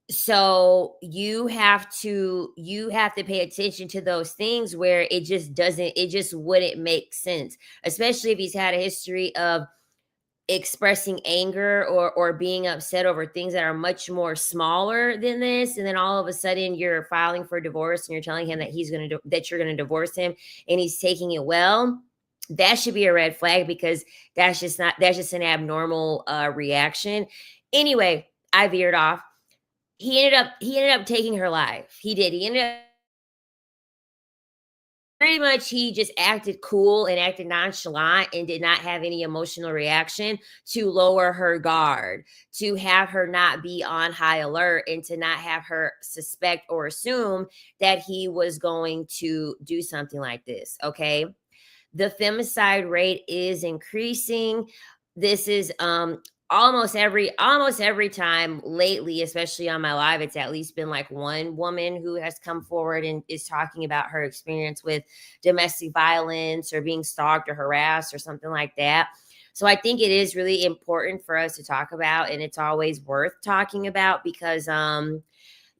So you have to pay attention to those things where it just wouldn't make sense, especially if he's had a history of expressing anger or being upset over things that are much more smaller than this, and then all of a sudden you're filing for divorce and you're telling him that that you're going to divorce him, and he's taking it well. That should be a red flag, because that's just an abnormal reaction. Anyway, I veered off. He ended up taking her life. He ended up, pretty much, he just acted cool and acted nonchalant and did not have any emotional reaction to lower her guard, to have her not be on high alert, and to not have her suspect or assume that he was going to do something like this. Okay. The femicide rate is increasing. This is almost every time lately, especially on my live, it's at least been like one woman who has come forward and is talking about her experience with domestic violence or being stalked or harassed or something like that. So I think it is really important for us to talk about, and it's always worth talking about, because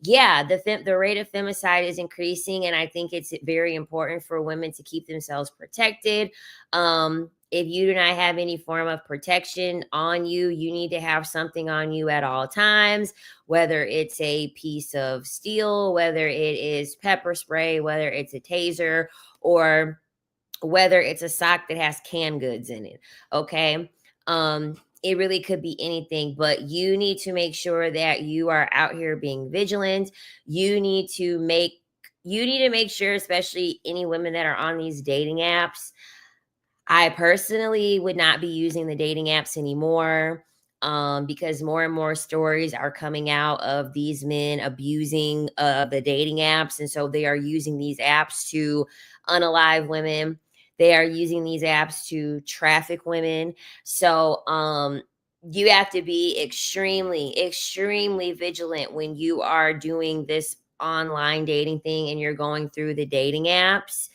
yeah, the rate of femicide is increasing, and I think it's very important for women to keep themselves protected. If you do not have any form of protection on you, you need to have something on you at all times, whether it's a piece of steel, whether it is pepper spray, whether it's a taser, or whether it's a sock that has canned goods in it. Okay. It really could be anything, but you need to make sure that you are out here being vigilant. You need to make sure, especially any women that are on these dating apps. I personally would not be using the dating apps anymore, because more and more stories are coming out of these men abusing the dating apps. And so they are using these apps to unalive women. They are using these apps to traffic women. So you have to be extremely, extremely vigilant when you are doing this online dating thing and you're going through the dating apps,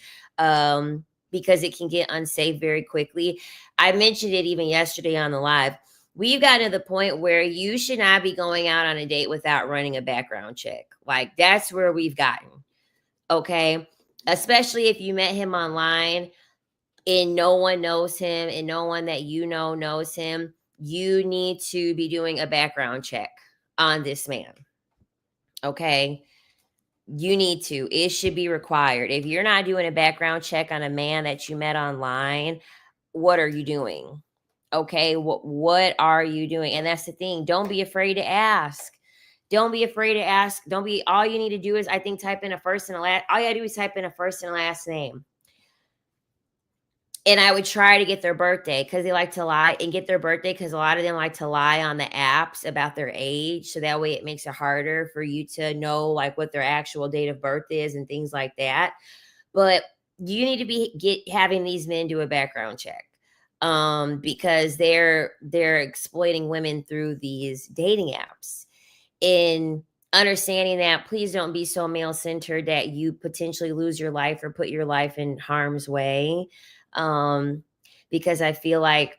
because it can get unsafe very quickly. I mentioned it even yesterday on the live. We've gotten to the point where you should not be going out on a date without running a background check. Like, that's where we've gotten. Okay. Especially if you met him online and no one knows him and no one that you know knows him, you need to be doing a background check on this man. Okay. You need to. It should be required. If you're not doing a background check on a man that you met online, what are you doing? Okay. What are you doing? And that's the thing. Don't be afraid to ask. Don't be afraid to ask. All you need to do is, I think, type in a first and a last. All you gotta do is type in a first and last name. And I would try to get their birthday, because they like to lie, and get their birthday because a lot of them like to lie on the apps about their age. So that way it makes it harder for you to know like what their actual date of birth is and things like that. But you need to be having these men do a background check, because they're exploiting women through these dating apps. In understanding that, please don't be so male-centered that you potentially lose your life or put your life in harm's way. Because I feel like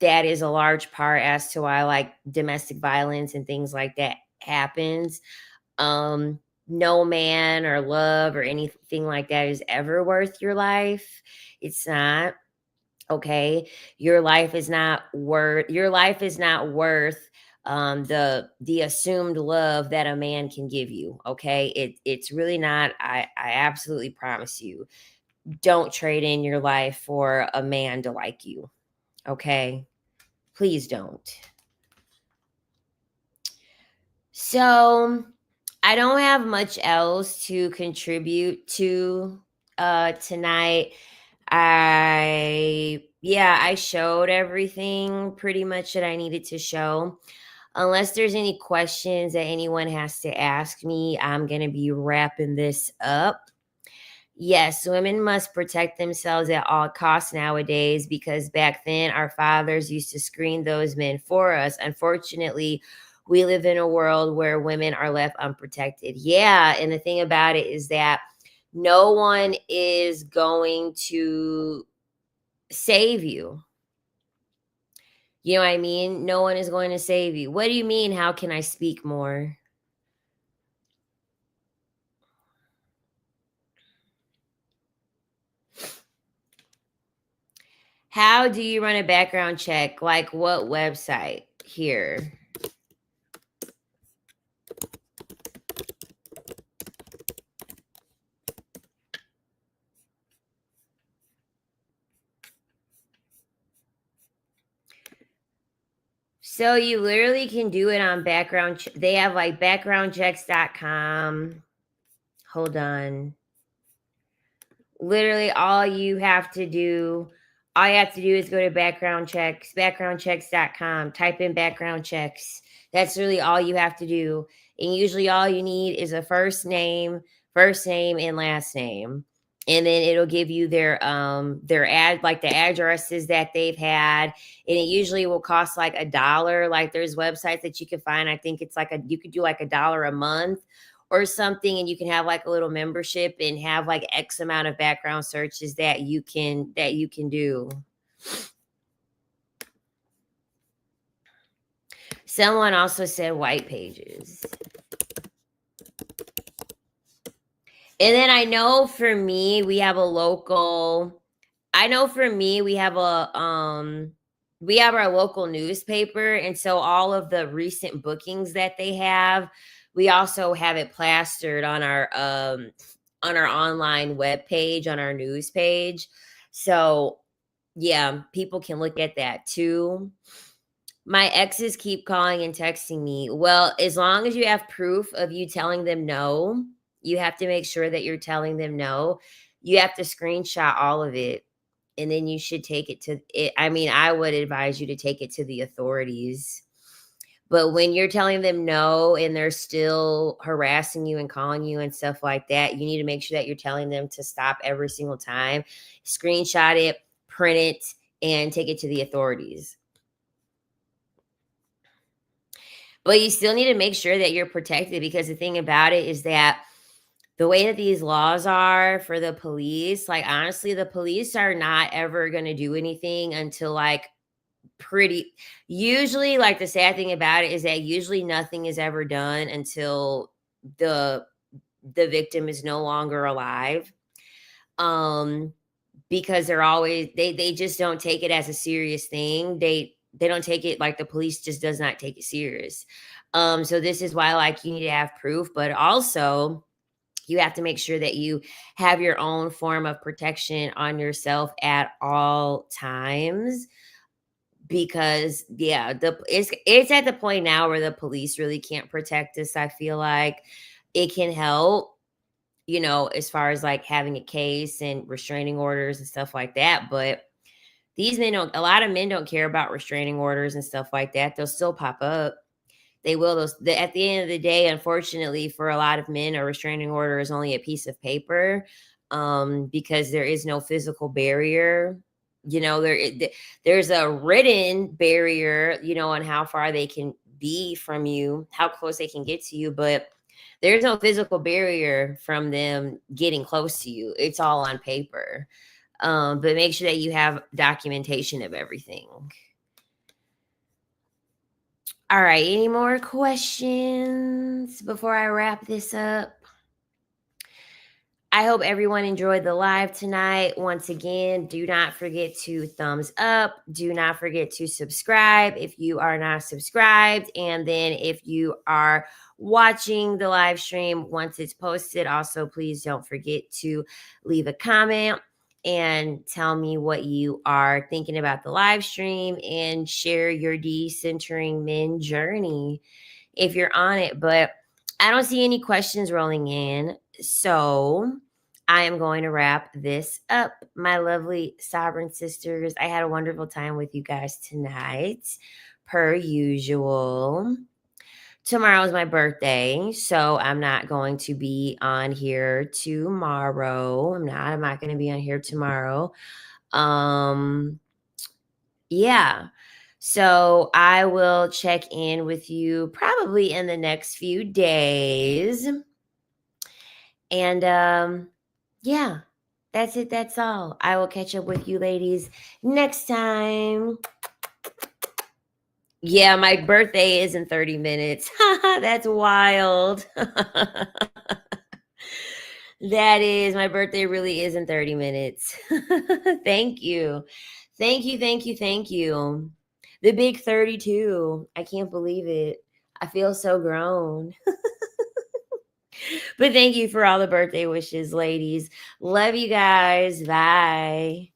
that is a large part as to why like domestic violence and things like that happens. No man or love or anything like that is ever worth your life. It's not. Okay. Your life is not worth the assumed love that a man can give you. Okay. It's really not. I absolutely promise you, don't trade in your life for a man to like you. Okay. Please don't. So I don't have much else to contribute to tonight. I showed everything pretty much that I needed to show. Unless there's any questions that anyone has to ask me, I'm going to be wrapping this up. Yes, women must protect themselves at all costs nowadays, because back then our fathers used to screen those men for us. Unfortunately, we live in a world where women are left unprotected. Yeah, and the thing about it is that no one is going to save you. You know what I mean? No one is going to save you. What do you mean? How can I speak more? How do you run a background check? Like what website? Here. So you literally can do it on background. They have like backgroundchecks.com. Hold on. Literally all you have to do is go to backgroundchecks.com, type in background checks. That's really all you have to do. And usually all you need is a first name and last name. And then it'll give you their like the addresses that they've had. And it usually will cost like $1. Like there's websites that you can find. I think it's like you could do like $1 a month or something, and you can have like a little membership and have like X amount of background searches that you can do. Someone also said white pages. And then I know for me, we have a our local newspaper, and so all of the recent bookings that they have, we also have it plastered on our online web page, on our news page. So yeah, people can look at that too. My exes keep calling and texting me. Well, as long as you have proof of you telling them no, you have to make sure that you're telling them no. You have to screenshot all of it. And then you should take it to it. I mean, I would advise you to take it to the authorities. But when you're telling them no and they're still harassing you and calling you and stuff like that, you need to make sure that you're telling them to stop every single time. Screenshot it, print it, and take it to the authorities. But you still need to make sure that you're protected, because the thing about it is that the way that these laws are for the police, like honestly, the police are not ever going to do anything until like pretty usually, like the sad thing about it is that usually nothing is ever done until the the victim is no longer alive. Um because they're always they just don't take it as a serious thing. They don't take it, like the police just does not take it serious. So this is why like you need to have proof, but also you have to make sure that you have your own form of protection on yourself at all times, because yeah, it's at the point now where the police really can't protect us. I feel like it can help, as far as like having a case and restraining orders and stuff like that, but these men don't, a lot of men don't care about restraining orders and stuff like that. They'll still pop up. They will. At the end of the day, unfortunately, for a lot of men, a restraining order is only a piece of paper, because there is no physical barrier. There's a written barrier, on how far they can be from you, how close they can get to you, but there's no physical barrier from them getting close to you. It's all on paper. But make sure that you have documentation of everything. All right. Any more questions before I wrap this up? I hope everyone enjoyed the live tonight. Once again, do not forget to thumbs up. Do not forget to subscribe if you are not subscribed. And then if you are watching the live stream once it's posted, also please don't forget to leave a comment and tell me what you are thinking about the live stream and share your decentering men journey if you're on it. But I don't see any questions rolling in. So I am going to wrap this up. My lovely sovereign sisters, I had a wonderful time with you guys tonight, per usual. Tomorrow is my birthday, so I'm not going to be on here tomorrow. I'm not going to be on here tomorrow. Yeah. So I will check in with you probably in the next few days. And yeah, that's it. That's all. I will catch up with you ladies next time. Yeah, my birthday is in 30 minutes. That's wild. That is, my birthday really is in 30 minutes. Thank you. Thank you, thank you, thank you. The big 32. I can't believe it. I feel so grown. But thank you for all the birthday wishes, ladies. Love you guys. Bye.